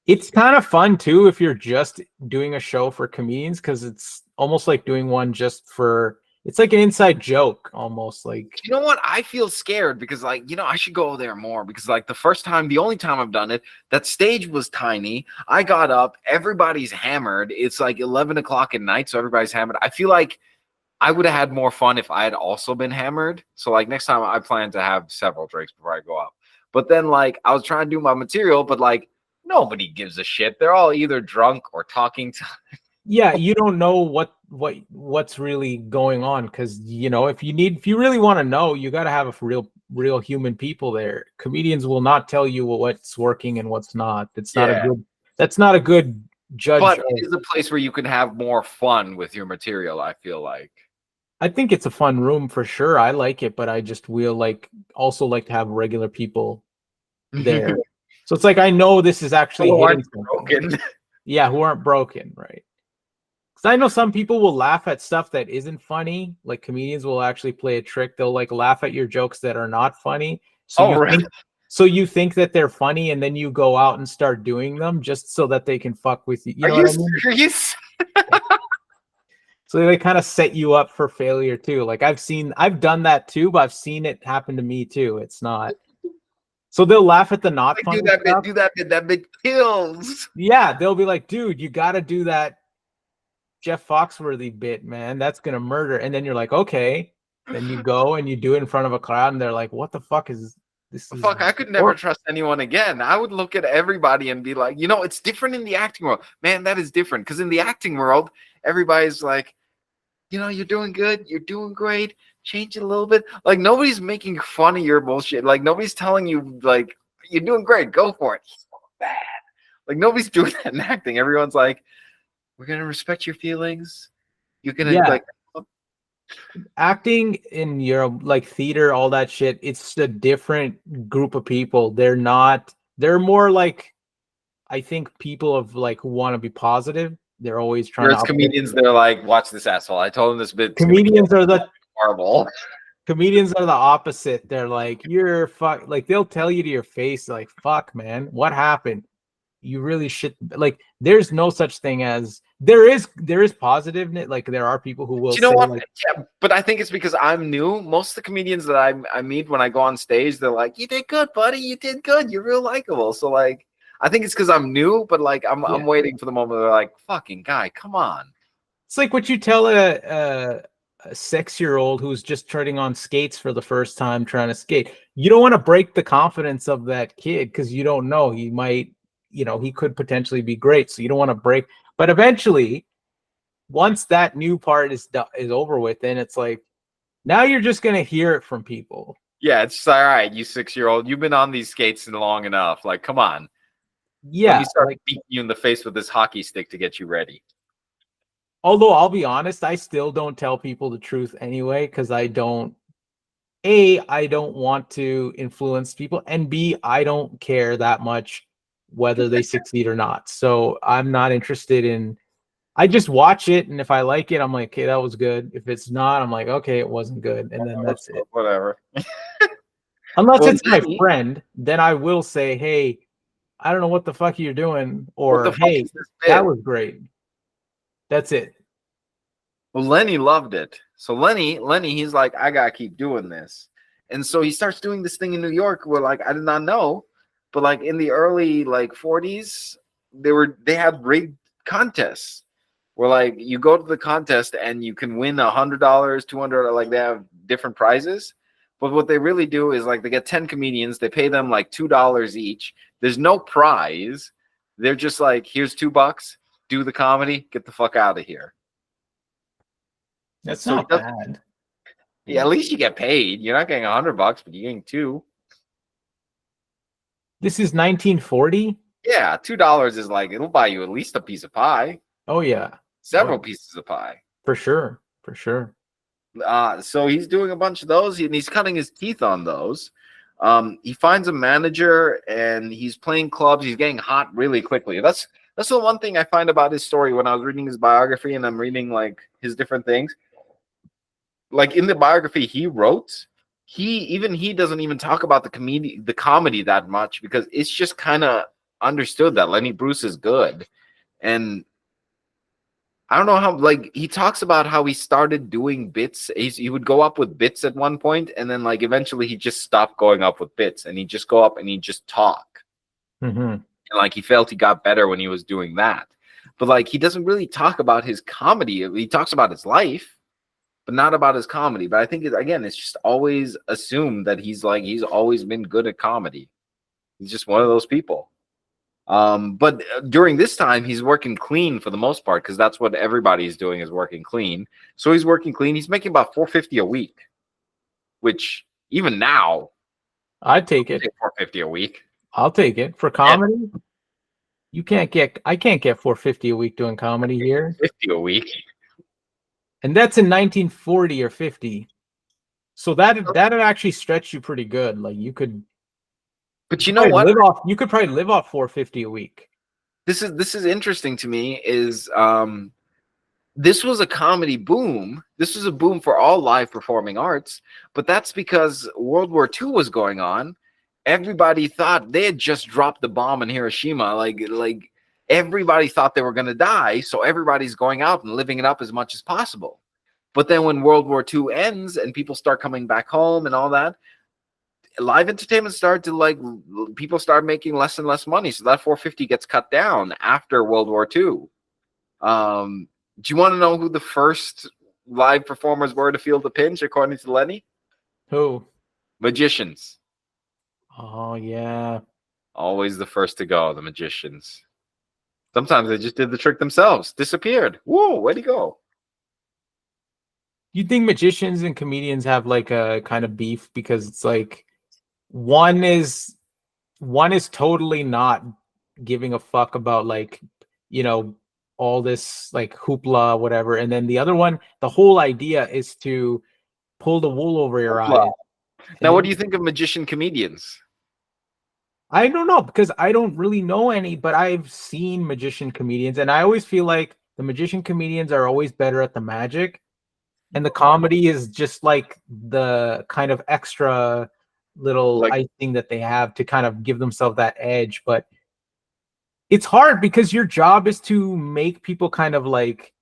S3: It's kind of fun too if you're just doing a show for comedians, because it's almost like doing one just for, it's like an inside joke almost. Like,
S4: You know what? I feel scared because, like, I should go there more because, like, the only time I've done it, that stage was tiny. I got up, everybody's hammered. It's like 11 o'clock at night, so everybody's hammered. I feel like I would have had more fun if I had also been hammered. So, like, next time I plan to have several drinks before I go up. But then, like, I was trying to do my material, but, like, nobody gives a shit. They're all either drunk or talking to.
S3: yeah, you don't know what's really going on, because if you really want to know, you got to have a real human people there. Comedians will not tell you what's working and what's not. That's not a good judge.
S4: But it is a place where you can have more fun with your material, I feel like.
S3: I think it's a fun room for sure. I like it, but I just will also like to have regular people there. So it's like, I know this is actually hitting
S4: broken.
S3: Yeah, who aren't broken, right? Because I know some people will laugh at stuff that isn't funny. Like, comedians will actually play a trick. They'll like laugh at your jokes that are not funny. So you think that they're funny, and then you go out and start doing them just so that they can fuck with you. You know what I mean?
S4: Serious?
S3: So they kind of set you up for failure too. Like, I've done that too, but I've seen it happen to me too. It's not. So they'll laugh at the not
S4: Like,
S3: funny
S4: do that bit, that bit kills.
S3: Yeah, they'll be like, dude, you got to do that Jeff Foxworthy bit, man. That's gonna murder. And then you're like, okay. Then you go and you do it in front of a crowd, and they're like, what the fuck is this?
S4: Fuck, I could never trust anyone again. I would look at everybody and be like, it's different in the acting world. Man, that is different. Because in the acting world, everybody's like, you're doing good. You're doing great. Change it a little bit. Like, nobody's making fun of your bullshit. Like, nobody's telling you, like, you're doing great. Go for it. It's not bad. Like, nobody's doing that in acting. Everyone's like, we're going to respect your feelings. You're going to, like...
S3: Acting in like theater, all that shit, it's a different group of people. They're more like, I think, people of like who want to be positive. They're always trying
S4: Whereas comedians, they're like, watch this asshole. I told him this bit.
S3: Comedians are the
S4: horrible.
S3: Comedians are the opposite. They're like, you're fuck. Like, they'll tell you to your face, like, fuck, man, what happened? You really should. Like, there's no such thing as there is positive. Like, there are people who will.
S4: You know what?
S3: Like,
S4: yeah, but I think it's because I'm new. Most of the comedians that I meet when I go on stage, they're like, "You did good, buddy. You did good. You're real likable." So like, I think it's because I'm new, but like, I'm waiting for the moment they're like, "Fucking guy, come on."
S3: It's like what you tell a 6-year-old who's just turning on skates for the first time, trying to skate. You don't want to break the confidence of that kid, because you don't know, he might. He could potentially be great, so you don't want to break. But eventually, once that new part is over with, then it's like, now you're just gonna hear it from people.
S4: Yeah, it's all right. You 6-year-old, you've been on these skates long enough. Like, come on.
S3: Yeah,
S4: let me start beating you in the face with this hockey stick to get you ready.
S3: Although I'll be honest, I still don't tell people the truth anyway, because I don't want to influence people, and B, I don't care that much whether they succeed or not. So I'm not interested in. I just watch it, and if I like it, I'm like, okay, that was good. If it's not, I'm like, okay, it wasn't good, and then that's it.
S4: Whatever.
S3: Unless it's my friend, then I will say, hey, I don't know what the fuck you're doing, or hey, that was great. That's it.
S4: Well, Lenny loved it. So Lenny, he's like, I gotta keep doing this. And so he starts doing this thing in New York where like I did not know, but like in the early like 40s, they had rigged contests where like you go to the contest and you can win $100, $200, like they have different prizes. But what they really do is like they get 10 comedians, they pay them like $2 each. There's no prize. They're just like, here's $2, do the comedy, get the fuck out of here.
S3: That's
S4: So
S3: not bad.
S4: Yeah, at least you get paid. You're not getting $100, but you're getting two.
S3: This is 1940.
S4: Yeah, $2 is like it'll buy you at least a piece of pie,
S3: Oh yeah,
S4: several pieces of pie.
S3: for sure, for sure.
S4: So he's doing a bunch of those, and he's cutting his teeth on those. He finds a manager, and he's playing clubs. He's getting hot really quickly. That's the one thing I find about his story when I was reading his biography, and I'm reading like his different things. Like in the biography he wrote, he doesn't even talk about the comedy that much because it's just kind of understood that Lenny Bruce is good. And I don't know how, like, he talks about how he started doing bits. He would go up with bits at one point, and then like eventually he just stopped going up with bits, and he'd just go up and he'd just talk.
S3: Mm-hmm.
S4: And like he felt he got better when he was doing that. But like he doesn't really talk about his comedy. He talks about his life, but not about his comedy. But I think it's just always assumed that he's always been good at comedy. He's just one of those people. But during this time, he's working clean for the most part because that's what everybody's doing is working clean. So he's working clean. He's making about $450 a week, which even now,
S3: I'd take it.
S4: $450 a week.
S3: I'll take it for comedy. Yeah. I can't get $450 a week doing comedy here.
S4: $50 a week.
S3: And that's in 1940 or 50. So that'd actually stretch you pretty good. Like you could.
S4: But you know what?
S3: You could probably live off $450 a week.
S4: This is interesting to me. Is this was a comedy boom. This was a boom for all live performing arts. But that's because World War II was going on. Everybody thought they had just dropped the bomb in Hiroshima. Like everybody thought they were going to die. So everybody's going out and living it up as much as possible. But then when World War II ends and people start coming back home and all that, live entertainment started to people start making less and less money. So that $450 gets cut down after World War II. Do you want to know who the first live performers were to feel the pinch, according to Lenny?
S3: Who?
S4: Magicians.
S3: Oh, yeah.
S4: Always the first to go, the magicians. Sometimes they just did the trick themselves, disappeared. Whoa, where'd he go?
S3: You think magicians and comedians have like a kind of beef because it's like one is totally not giving a fuck about like, you know, all this like hoopla, whatever. And then the other one, the whole idea is to pull the wool over your eyes.
S4: Now, what do you think of magician comedians?
S3: I don't know because I don't really know any, but I've seen magician comedians, and I always feel like the magician comedians are always better at the magic, and the comedy is just like the kind of extra little icing that they have to kind of give themselves that edge. But it's hard because your job is to make people kind of like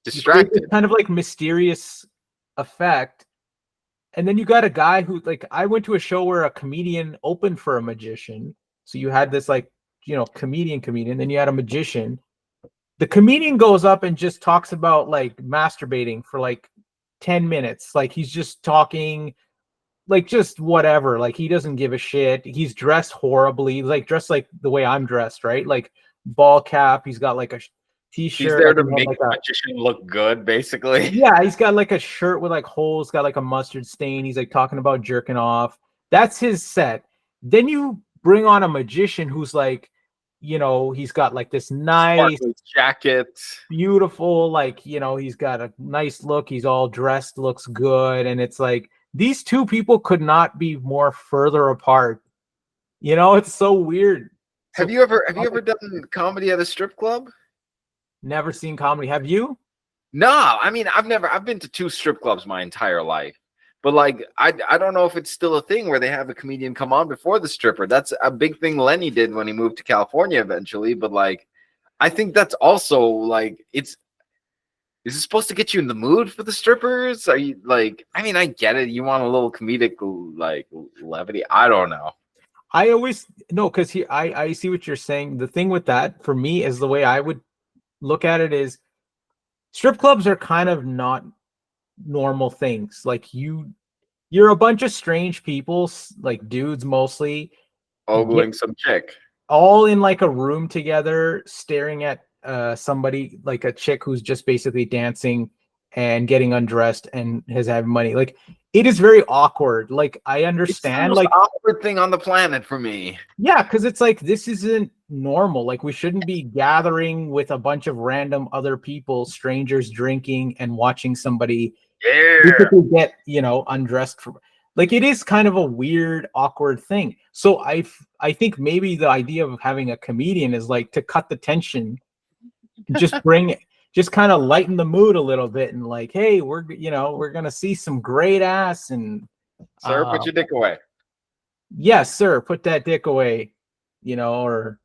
S4: distracted,
S3: kind of like mysterious effect. And then you got a guy who, like, I went to a show where a comedian opened for a magician. So you had this, like, you know, comedian, then you had a magician. The comedian goes up and just talks about, like, masturbating for, like, 10 minutes. Like, he's just talking, like, just whatever. Like, he doesn't give a shit. He's dressed horribly. He's, like, dressed like the way I'm dressed, right? Like, ball cap. He's got, like, a t-shirt.
S4: He's there to make the magician look good, basically.
S3: Yeah, he's got like a shirt with like holes, got like a mustard stain. He's like talking about jerking off. That's his set. Then you bring on a magician who's like, you know, he's got like this nice
S4: jacket,
S3: beautiful, like, you know, he's got a nice look. He's all dressed, looks good. And it's like these two people could not be more further apart. You know, it's so weird.
S4: Have you ever done comedy at a strip club?
S3: Never seen comedy. Have you?
S4: No, I mean, I've been to 2 strip clubs my entire life. But like, I don't know if it's still a thing where they have a comedian come on before the stripper. That's a big thing Lenny did when he moved to California eventually. But like, I think that's also like, it's Is it supposed to get you in the mood for the strippers? Are you like? I mean, I get it. You want a little comedic like levity. I don't know.
S3: I always no, because I see what you're saying. The thing with that for me is the way I would look at it is strip clubs are kind of not normal things. Like you're a bunch of strange people, like dudes mostly,
S4: Ogling some chick.
S3: all in like a room together, staring at somebody, like a chick who's just basically dancing and getting undressed and has had money. Like it is very awkward. Like I
S4: It's the
S3: understand,
S4: most
S3: like
S4: awkward thing on the planet for me.
S3: yeah, because it's like this isn't normal. Like we shouldn't be gathering with a bunch of random other people, strangers drinking and watching somebody
S4: Yeah.
S3: basically get, undressed from, like it is kind of a weird, awkward thing. So I think maybe the idea of having a comedian is like to cut the tension, just just kind of lighten the mood a little bit, and like, hey, we're gonna see some great ass, and
S4: Sir, put your dick away.
S3: yes, sir, put that dick away, or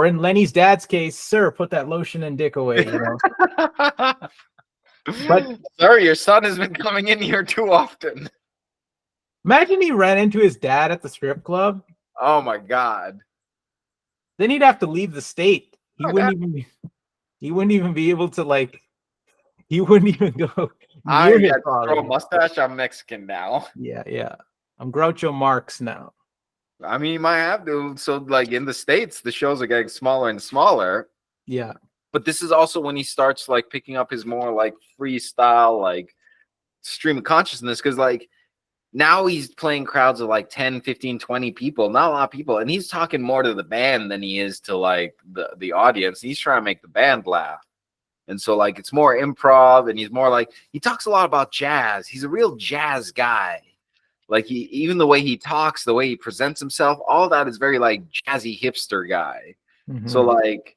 S3: in Lenny's dad's case, sir, put that lotion and dick away, But
S4: sir, your son has been coming in here too often.
S3: imagine he ran into his dad at the strip club.
S4: Oh my god.
S3: Then he'd have to leave the state. He wouldn't even be able to, like, he wouldn't even go
S4: I
S3: near his
S4: got
S3: father.
S4: grow a mustache. I'm Mexican now.
S3: Yeah. I'm Groucho Marx now.
S4: I mean, you might have to. So, like in the States, the shows are getting smaller and smaller.
S3: Yeah.
S4: But this is also when he starts like picking up his more like freestyle, like stream of consciousness. Because like now he's playing crowds of like 10, 15, 20 people, not a lot of people. And he's talking more to the band than he is to like the audience. He's trying to make the band laugh. And so like it's more improv, and he's more like, he talks a lot about jazz. He's a real jazz guy. Like even the way he talks, the way he presents himself, all that is very like jazzy hipster guy. So like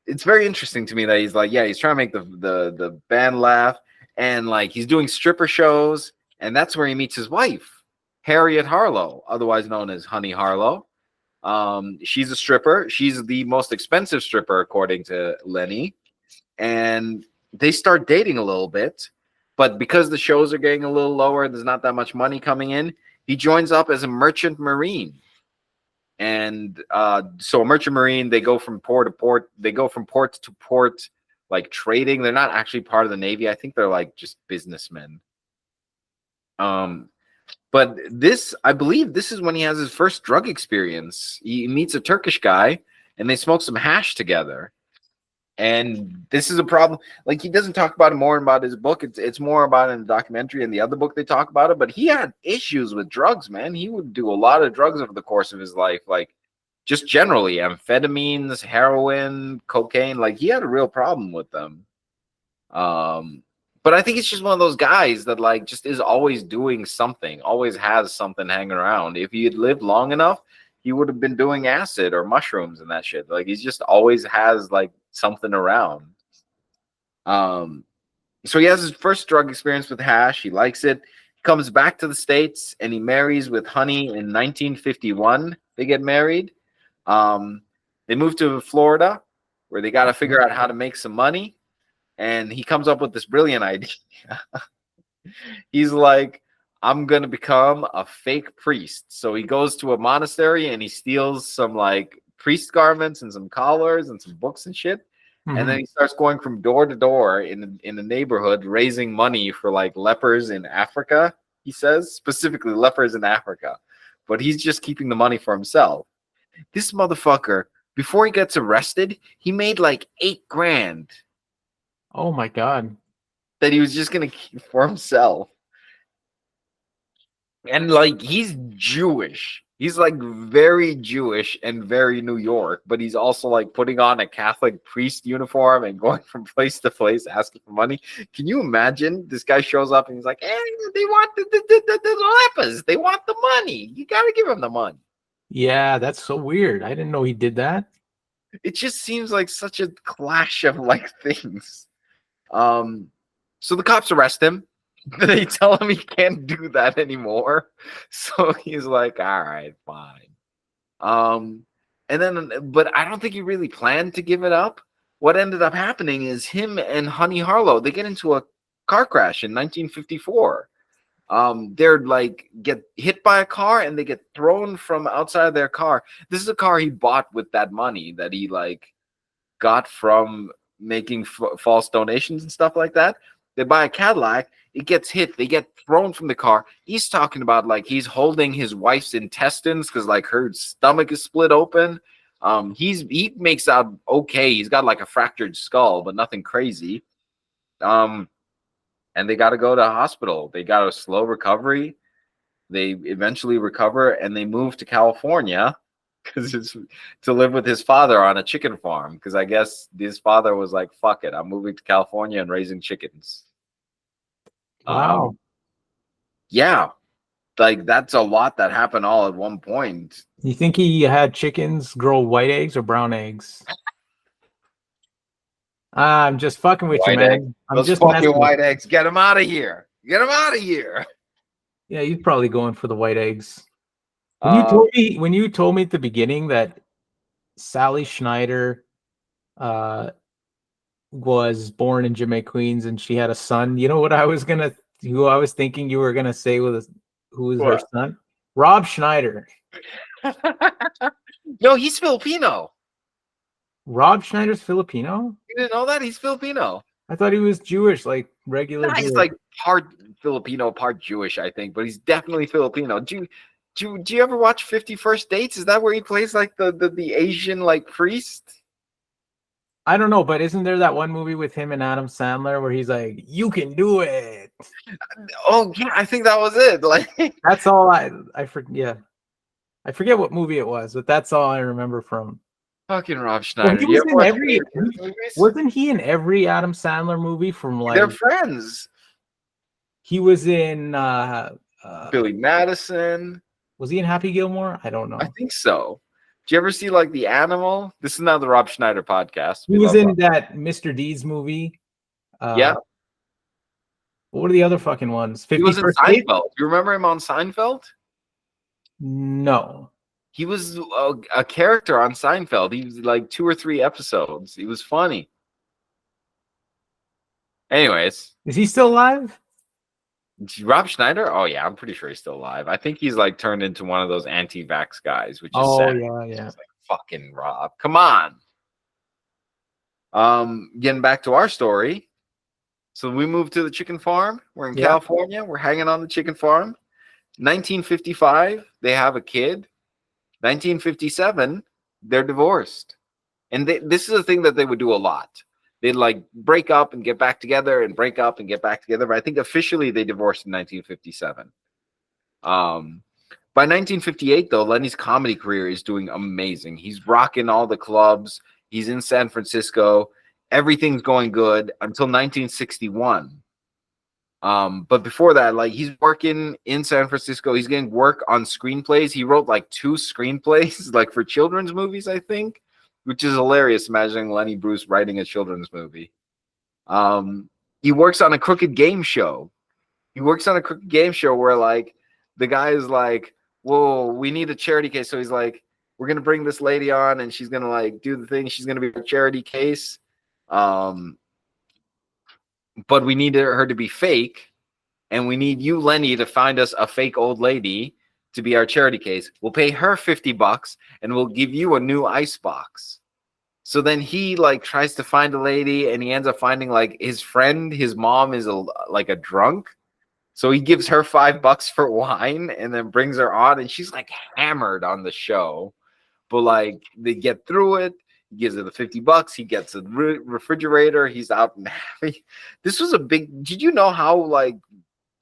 S4: it's very interesting to me that he's like, yeah, he's trying to make the band laugh, and like he's doing stripper shows, and that's where he meets his wife, Harriet Harlow, otherwise known as Honey Harlow. She's a stripper. She's the most expensive stripper according to Lenny, and they start dating a little bit. But because the shows are getting a little lower, there's not that much money coming in. He joins up as a merchant marine. And so a merchant marine, they go from port to port. They go from port to port, like trading. They're not actually part of the Navy. I think they're like just businessmen. But this, I believe this is when he has his first drug experience. He meets a Turkish guy, and they smoke some hash together. And this is a problem. Like he doesn't talk about it more about his book. It's more about it in the documentary and the other book they talk about it. But he had issues with drugs, man. He would do a lot of drugs over the course of his life, like just generally amphetamines, heroin, cocaine. Like he had a real problem with them. But I think it's just one of those guys that like just is always doing something, always has something hanging around. If he had lived long enough, he would have been doing acid or mushrooms and that shit. Like he's just always has like something around. So he has his first drug experience with hash. He likes it. He comes back to the States and he marries with Honey in 1951. They get married. They move to Florida where they got to figure out how to make some money. And he comes up with this brilliant idea. He's like, I'm going to become a fake priest. So he goes to a monastery and he steals some like priest garments and some collars and some books and shit. And then he starts going from door to door in the neighborhood, raising money for like lepers in Africa. He says specifically lepers in Africa, but he's just keeping the money for himself. This motherfucker, before he gets arrested, he made like $8 grand.
S3: Oh my God.
S4: That he was just going to keep for himself. And like, he's Jewish. He's like very Jewish and very New York, but he's also like putting on a Catholic priest uniform and going from place to place asking for money. Can you imagine? This guy shows up and he's like, hey, they want the lepers. They want the money. You got to give them the money.
S3: Yeah, that's so weird. I didn't know he did that.
S4: It just seems like such a clash of like things. So the cops arrest him. They tell him he can't do that anymore. So he's like, all right, fine. And then, but I don't think he really planned to give it up. what ended up happening is him and Honey Harlow, they get into a car crash in 1954. They're like get hit by a car and they get thrown from outside their car. This is a car he bought with that money that he like got from making false donations and stuff like that. They buy a Cadillac, it gets hit, they get thrown from the car. He's talking about like he's holding his wife's intestines because like her stomach is split open. He makes out okay. He's got like a fractured skull, but nothing crazy. And they got to go to a hospital. They got a slow recovery. They eventually recover and they move to California because it's to live with his father on a chicken farm. Because I guess his father was like, "Fuck it, I'm moving to California and raising chickens."
S3: Wow.
S4: Yeah, like that's a lot that happened all at one point.
S3: You think he had chickens grow white eggs or brown eggs? I'm just fucking with you,
S4: White
S3: man.
S4: eggs.
S3: I'm
S4: Those
S3: just
S4: fucking
S3: messing with
S4: white eggs. Get them out of here. Get them out of here.
S3: Yeah, he's probably going for the white eggs. When you told me at the beginning that Sally Schneider was born in Jamaica, Queens, and she had a son, you know what who I was thinking you were gonna say who was her son? Rob Schneider.
S4: No, he's Filipino.
S3: Rob Schneider's Filipino?
S4: You didn't know that? He's Filipino.
S3: I thought he was Jewish, like regular.
S4: Nah, he's
S3: Jewish.
S4: like part Filipino, part Jewish, I think, but he's definitely Filipino. Do you ever watch 50 First Dates? Is that where he plays like the Asian like priest?
S3: I don't know, but isn't there that one movie with him and Adam Sandler where he's like, "You can do it"?
S4: Oh yeah, I think that was it. Like
S3: That's all I forget. I forget what movie it was, but that's all I remember from.
S4: fucking Rob Schneider.
S3: Wasn't he in every Adam Sandler movie from like?
S4: They're friends.
S3: He was in
S4: Billy Madison.
S3: Was he in Happy Gilmore? I don't know.
S4: I think so. Do you ever see like The Animal? This is now the Rob Schneider podcast.
S3: He was in that Mr. Deeds movie.
S4: Yeah.
S3: What are the other fucking ones?
S4: He was in Seinfeld. You remember him on Seinfeld?
S3: No.
S4: He was a character on Seinfeld. He was like 2 or 3 episodes. He was funny. Anyways.
S3: Is he still alive?
S4: Rob Schneider? Oh, yeah. I'm pretty sure he's still alive. I think he's like turned into one of those anti-vax guys, which is sad.
S3: Yeah.
S4: Like, fucking Rob. Come on. Getting back to our story. So we moved to the chicken farm. We're in California. We're hanging on the chicken farm. 1955, they have a kid. 1957, they're divorced. And this is a thing that they would do a lot. They'd like break up and get back together and break up and get back together. But I think officially they divorced in 1957. By 1958, though, Lenny's comedy career is doing amazing. He's rocking all the clubs. He's in San Francisco. Everything's going good until 1961. But before that, like he's working in San Francisco. He's getting work on screenplays. He wrote like 2 screenplays, like for children's movies, I think, which is hilarious. Imagining Lenny Bruce writing a children's movie. He works on a crooked game show. Where like the guy is like, "Whoa, we need a charity case." So he's like, "We're gonna bring this lady on, and she's gonna like do the thing. She's gonna be a charity case." But we need her to be fake, and we need you, Lenny, to find us a fake old lady to be our charity case. We'll pay her $50, and we'll give you a new icebox. So then he like tries to find a lady, and he ends up finding like his friend. His mom is like a drunk, so he gives her $5 for wine, and then brings her on, and she's like hammered on the show. But like they get through it. He gives her the $50. He gets a refrigerator. He's out and happy. This was a big. Did you know how like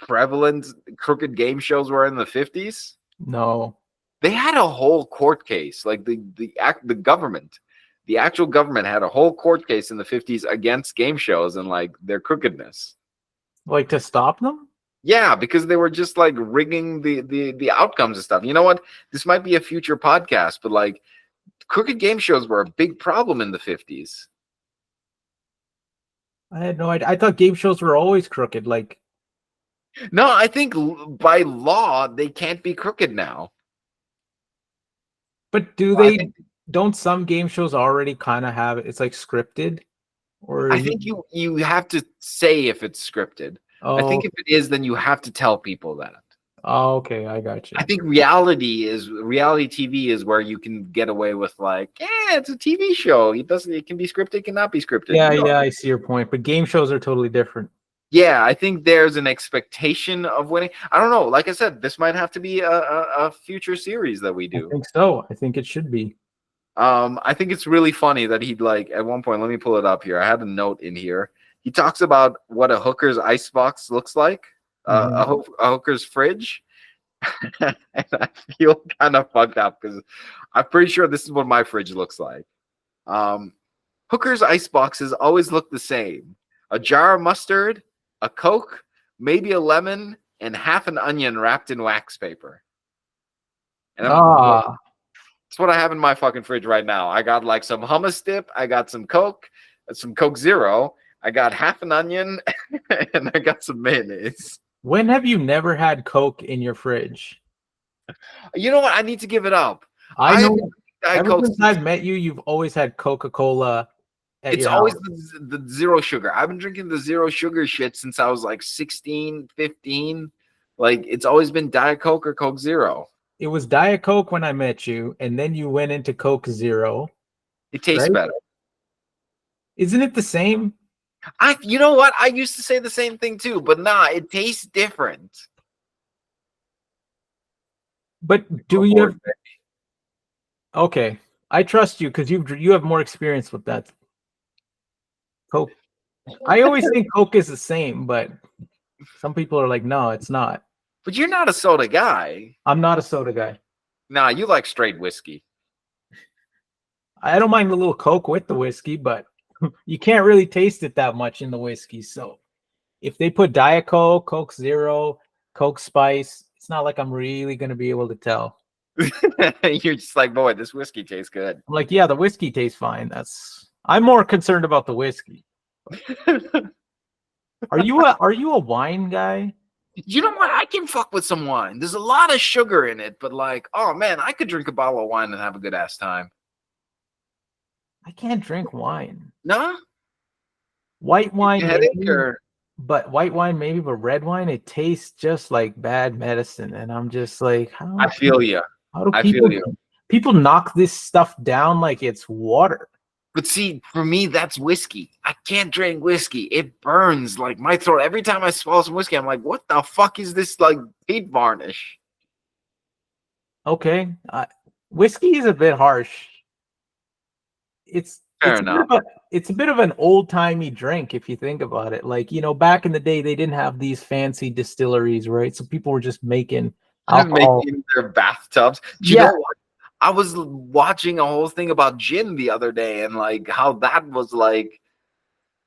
S4: prevalent crooked game shows were in the 50s?
S3: No.
S4: They had a whole court case. Like the government, the actual government had a whole court case in the 50s against game shows and like their crookedness.
S3: Like to stop them?
S4: Yeah, because they were just like rigging the outcomes and stuff. You know what? This might be a future podcast, but like. Crooked game shows were a big problem in the 50s.
S3: I had no idea. I thought game shows were always crooked. Like,
S4: no, I think by law they can't be crooked now.
S3: But don't some game shows already kind of have it's like scripted? Or
S4: I think you have to say if it's scripted. I
S3: Oh,
S4: think if it is, then you have to tell people that.
S3: okay, I got you.
S4: I think reality TV is where you can get away with like, yeah, it's a TV show. It can be scripted, cannot be scripted.
S3: Yeah,
S4: You know?
S3: yeah, I see your point. But game shows are totally different.
S4: Yeah, I think there's an expectation of winning. I don't know. Like I said, this might have to be a future series that we
S3: I
S4: do.
S3: think so. I think it should be.
S4: I think it's really funny that he'd like at one point. Let me pull it up here. I had a note in here. He talks about what a hooker's icebox looks like, a hooker's fridge, and I feel kind of fucked up because I'm pretty sure this is what my fridge looks like. Hooker's iceboxes always look the same: a jar of mustard, a Coke, maybe a lemon, and half an onion wrapped in wax paper. And that's what I have in my fucking fridge right now. I got like some hummus dip. I got some Coke Zero. I got half an onion, and I got some mayonnaise.
S3: When have you never had Coke in your fridge?
S4: You know what? I need to give it up.
S3: I know.
S4: Diet
S3: Ever
S4: Coke
S3: since I've met you, you've always had Coca-Cola.
S4: It's always the zero sugar. I've been drinking the zero sugar shit since I was like 16, 15. Like, it's always been Diet Coke or Coke Zero.
S3: It was Diet Coke when I met you, and then you went into Coke Zero.
S4: It tastes better.
S3: Isn't it the same?
S4: You know what? I used to say the same thing too, but nah, it tastes different.
S3: But do you have... Okay, I trust you because you have more experience with that. Coke. I always think Coke is the same, but some people are like, no, it's not.
S4: But you're not a soda guy.
S3: I'm not a soda guy.
S4: Nah, you like straight whiskey.
S3: I don't mind a little Coke with the whiskey, but you can't really taste it that much in the whiskey. So if they put Diet Coke, Coke Zero, Coke Spice, it's not like I'm really going to be able to tell.
S4: You're just like, boy, this whiskey tastes good.
S3: I'm like, yeah, the whiskey tastes fine. I'm more concerned about the whiskey. Are you a wine guy?
S4: You know what? I can fuck with some wine. There's a lot of sugar in it, but like, oh man, I could drink a bottle of wine and have a good ass time.
S3: I can't drink wine.
S4: No?
S3: White wine, but white wine maybe, but red wine, it tastes just like bad medicine. And I'm just like,
S4: I feel you.
S3: People knock this stuff down like it's water.
S4: But see, for me, that's whiskey. I can't drink whiskey. It burns like my throat. Every time I swallow some whiskey, I'm like, what the fuck is this like paint varnish?
S3: Okay. Whiskey is a bit harsh. It's a bit of an old-timey drink if you think about it. Like, back in the day, they didn't have these fancy distilleries, right? So people were just making alcohol.
S4: Making their bathtubs. Do you know what? I was watching a whole thing about gin the other day and like how that was like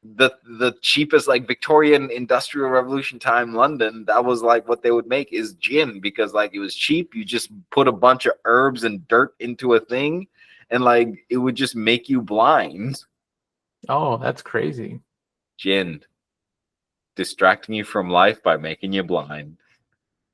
S4: the cheapest, like Victorian Industrial Revolution time London. That was like what they would make is gin because like it was cheap. You just put a bunch of herbs and dirt into a thing and like it would just make you blind.
S3: Oh, that's crazy.
S4: Gin. Distracting you from life by making you blind.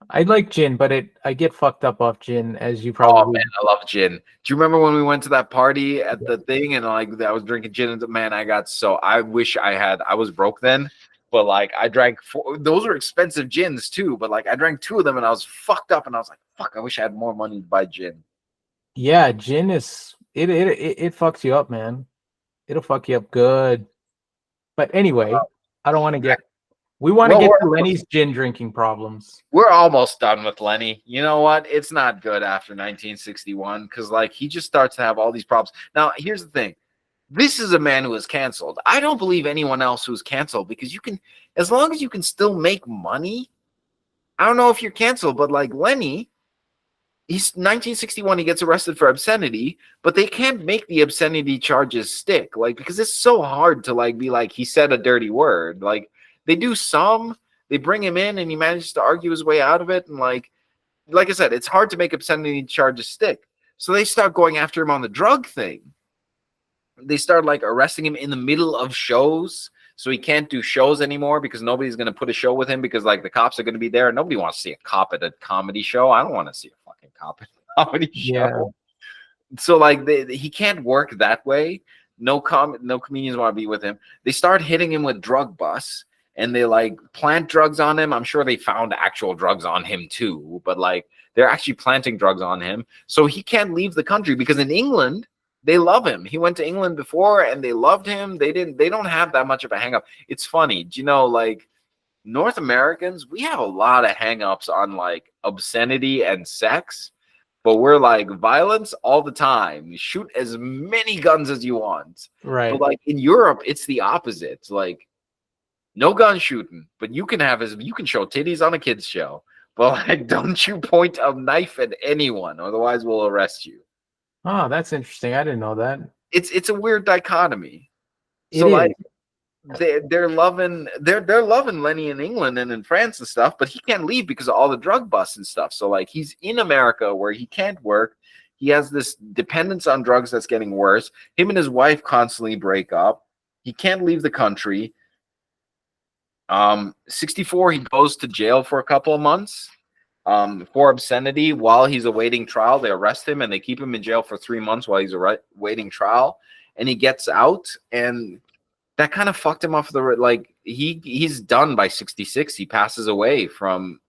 S3: I like gin, but I get fucked up off gin, as you probably.
S4: Oh man, I love gin. Do you remember when we went to that party at the thing and like I was drinking gin and man, I wish I was broke then, but like I drank those are expensive gins too, but like I drank 2 of them and I was fucked up and I was like, fuck, I wish I had more money to buy gin.
S3: Yeah, gin is it fucks you up, man. It'll fuck you up good. But anyway, I don't want to get. We want to get to Lenny's gin drinking problems.
S4: We're almost done with Lenny. You know what? It's not good after 1961 because, like, he just starts to have all these problems. Now, here's the thing. This is a man who is canceled. I don't believe anyone else who's canceled because you can, as long as you can still make money, I don't know if you're canceled, but like Lenny, he's 1961, he gets arrested for obscenity, but they can't make the obscenity charges stick, like, because it's so hard to, like, be like, he said a dirty word. Like, they do some, they bring him in and he manages to argue his way out of it. And like I said, it's hard to make obscenity charges stick. So they start going after him on the drug thing. They start like arresting him in the middle of shows. So he can't do shows anymore because nobody's going to put a show with him because like the cops are going to be there. Nobody wants to see a cop at a comedy show. I don't want to see a fucking cop at a comedy show. So like he can't work that way. No comedians want to be with him. They start hitting him with drug busts, and they like plant drugs on him. I'm sure they found actual drugs on him too, but like they're actually planting drugs on him, so he can't leave the country because in England they love him. He went to England before, and they loved him. They don't have that much of a hang up. It's funny, do you know, like North Americans, we have a lot of hang-ups on like obscenity and sex, but we're like violence all the time. You shoot as many guns as you want.
S3: Right.
S4: But like in Europe, it's the opposite. It's like no gun shooting, but you can show titties on a kid's show. But like, don't you point a knife at anyone, otherwise we'll arrest you.
S3: Oh, that's interesting. I didn't know that.
S4: It's a weird dichotomy.
S3: It
S4: So
S3: is.
S4: like they're loving Lenny in England and in France and stuff, but he can't leave because of all the drug busts and stuff. So like he's in America where he can't work. He has this dependence on drugs that's getting worse. Him and his wife constantly break up. He can't leave the country. 64, he goes to jail for a couple of months for obscenity while he's awaiting trial. They arrest him and they keep him in jail for 3 months while he's awaiting trial. And he gets out, and that kind of fucked him off like he's done by 66. He passes away from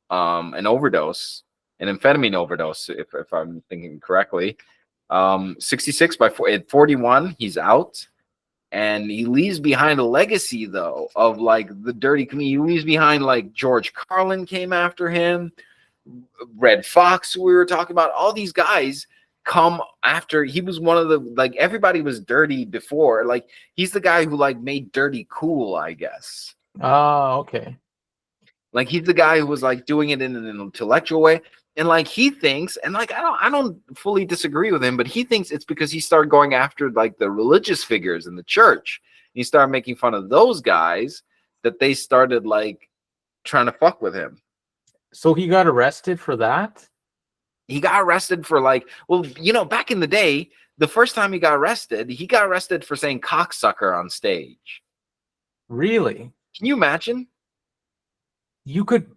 S4: an overdose, an amphetamine overdose, if I'm thinking correctly. 66 at 41, he's out. And he leaves behind a legacy, though, of like the dirty community. He leaves behind like George Carlin came after him, Red Fox, who we were talking about. All these guys come after. He was one of the, like, everybody was dirty before. Like, he's the guy who like made dirty cool, I guess.
S3: Oh, okay.
S4: Like, he's the guy who was like doing it in an intellectual way. And like he thinks, and like I don't fully disagree with him, but he thinks it's because he started going after like the religious figures in the church. He started making fun of those guys that they started like trying to fuck with him.
S3: So he got arrested for that?
S4: He got arrested for like, well, you know, back in the day, the first time he got arrested for saying cocksucker on stage.
S3: Really?
S4: Can you imagine?
S3: You could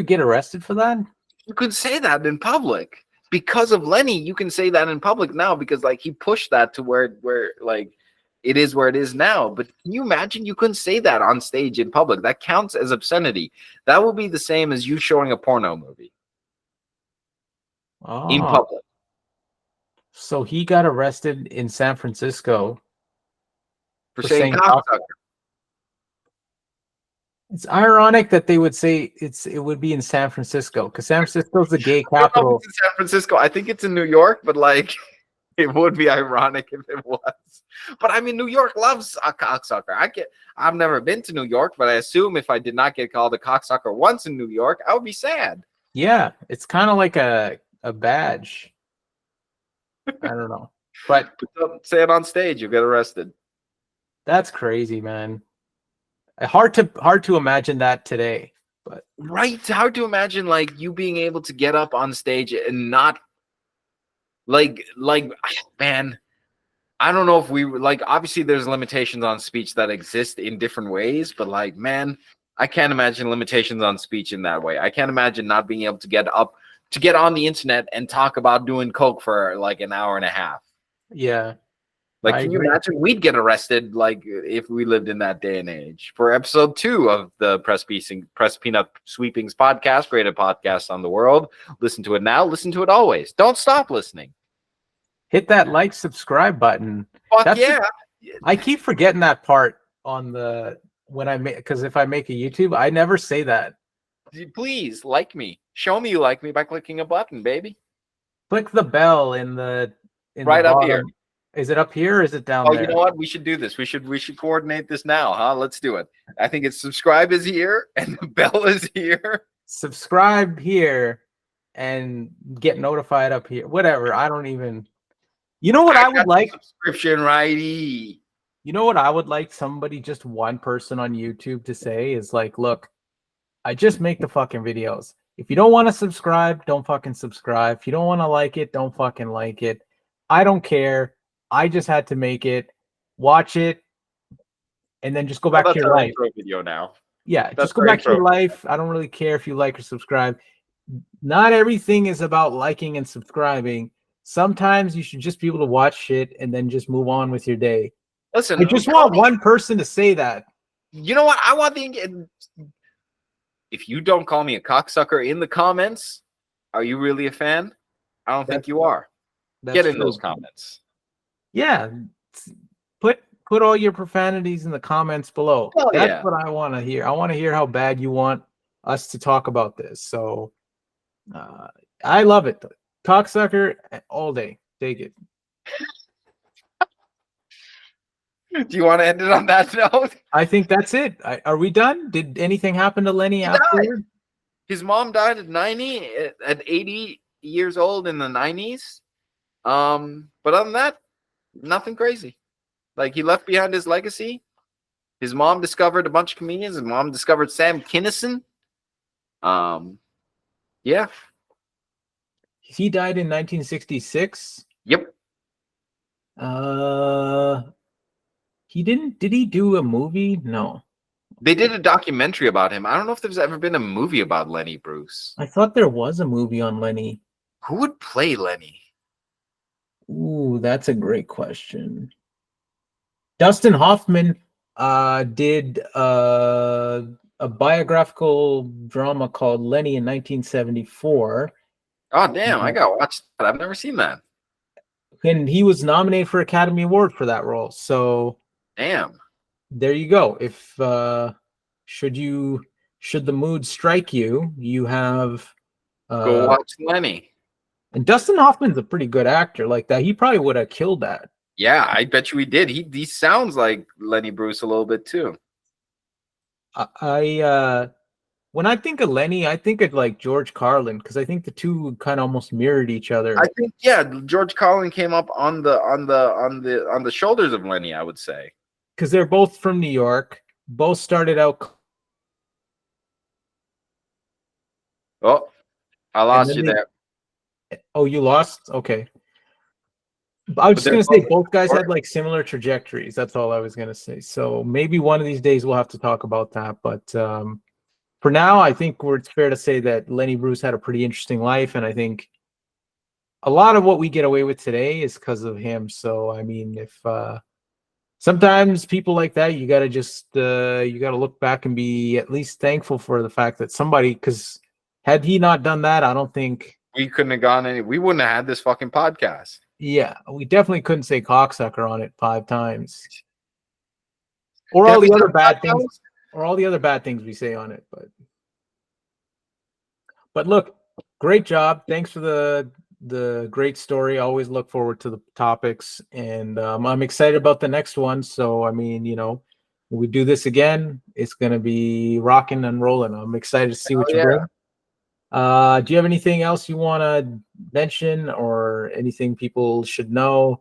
S3: get arrested for that?
S4: You could say that in public because of Lenny. You can say that in public now because like he pushed that to where like it is where it is now. But can you imagine you couldn't say that on stage in public? That counts as obscenity. That would be the same as you showing a porno movie in public.
S3: So he got arrested in San Francisco
S4: for saying cocksucker.
S3: It's ironic that they would say it would be in San Francisco because San Francisco's the gay capital.
S4: I don't know if it's in San Francisco. I think it's in New York, but like it would be ironic if it was. But I mean, New York loves a cocksucker. I've never been to New York, but I assume if I did not get called a cocksucker once in New York, I would be sad.
S3: Yeah, it's kind of like a badge. I don't know, but
S4: don't say it on stage, you get arrested.
S3: That's crazy, man. Hard to imagine that today, but
S4: right, hard to imagine like you being able to get up on stage and not like man, I don't know if we like, obviously there's limitations on speech that exist in different ways, but like, man, I can't imagine limitations on speech in that way. I can't imagine not being able to get on the internet and talk about doing coke for like an hour and a half.
S3: Yeah.
S4: Like, can you imagine we'd get arrested like if we lived in that day and age? For episode 2 of the Press Peanut Sweepings podcast, greatest podcast on the world. Listen to it now. Listen to it always. Don't stop listening.
S3: Hit that like, subscribe button.
S4: Fuck yeah.
S3: I keep forgetting that part on because if I make a YouTube, I never say that.
S4: Please like me. Show me you like me by clicking a button, baby.
S3: Click the bell in
S4: right up here.
S3: Is it up here or is it down there?
S4: Oh, you know what? We should do this. We should coordinate this now, huh? Let's do it. I think it's subscribe is here and the bell is here.
S3: Subscribe here and get notified up here. Whatever. I don't even. You know what I would like?
S4: Subscription righty.
S3: You know what I would like somebody, just one person on YouTube to say is like, look, I just make the fucking videos. If you don't want to subscribe, don't fucking subscribe. If you don't want to like it, don't fucking like it. I don't care. I just had to make it, watch it, and then just go back to your life.
S4: Video now.
S3: Yeah, just go back to your life. I don't really care if you like or subscribe. Not everything is about liking and subscribing. Sometimes you should just be able to watch shit and then just move on with your day.
S4: Listen,
S3: I just want one person to say that.
S4: You know what? I want the. If you don't call me a cocksucker in the comments, are you really a fan? I don't think you are. Get in those comments.
S3: Yeah, put all your profanities in the comments below. That's what I want to hear. I want to hear how bad you want us to talk about this. So I love it. Cocksucker all day. Take it.
S4: Do you want to end it on that note?
S3: I think that's it. Are we done? Did anything happen to Lenny afterward?
S4: His mom died at 90, at 80 years old in the 90s. But other than that, nothing crazy. Like, he left behind his legacy. His mom discovered a bunch of comedians. His mom discovered Sam Kinison. Yeah.
S3: He died in 1966.
S4: Yep.
S3: He didn't. Did he do a movie? No.
S4: They did a documentary about him. I don't know if there's ever been a movie about Lenny Bruce.
S3: I thought there was a movie on Lenny.
S4: Who would play Lenny?
S3: Ooh, that's a great question. Dustin Hoffman did a biographical drama called Lenny in 1974.
S4: Oh, damn. I got to watch that. I've never seen that.
S3: And he was nominated for Academy Award for that role. So,
S4: damn.
S3: There you go. If should the mood strike you, you have
S4: go watch Lenny.
S3: And Dustin Hoffman's a pretty good actor like that. He probably would have killed that.
S4: Yeah, I bet you he did. He sounds like Lenny Bruce a little bit too.
S3: When I think of Lenny, I think of like George Carlin, because I think the two kind of almost mirrored each other.
S4: I think George Carlin came up on the shoulders of Lenny, I would say.
S3: Because they're both from New York. Both started out.
S4: Oh, I lost you there.
S3: Oh, you lost? Okay. I was just going to say both guys had like similar trajectories. That's all I was going to say. So maybe one of these days we'll have to talk about that. But for now, I think it's fair to say that Lenny Bruce had a pretty interesting life. And I think a lot of what we get away with today is because of him. So, I mean, if sometimes people like that, you got to just you got to look back and be at least thankful for the fact that somebody, because had he not done that, I don't think
S4: we couldn't have gone we wouldn't have had this fucking podcast.
S3: Yeah, we definitely couldn't say cocksucker on it 5 times. Or all the other bad things. Or all the other bad things we say on it. But look, great job. Thanks for the great story. Always look forward to the topics. And I'm excited about the next one. So, I mean, when we do this again, it's going to be rocking and rolling. I'm excited to see what you bring. Do you have anything else you want to mention or anything people should know?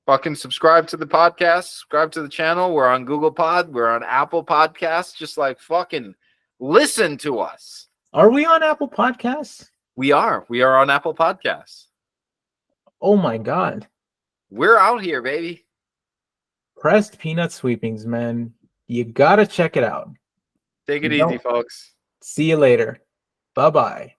S4: Fucking subscribe to the podcast, subscribe to the channel. We're on Google Pod, we're on Apple Podcasts. Just like fucking listen to us.
S3: Are we on Apple Podcasts?
S4: We are on Apple Podcasts.
S3: Oh my God.
S4: We're out here, baby.
S3: Pressed Peanut Sweepings, man. You gotta check it out.
S4: Take it easy, folks.
S3: See you later. Bye-bye.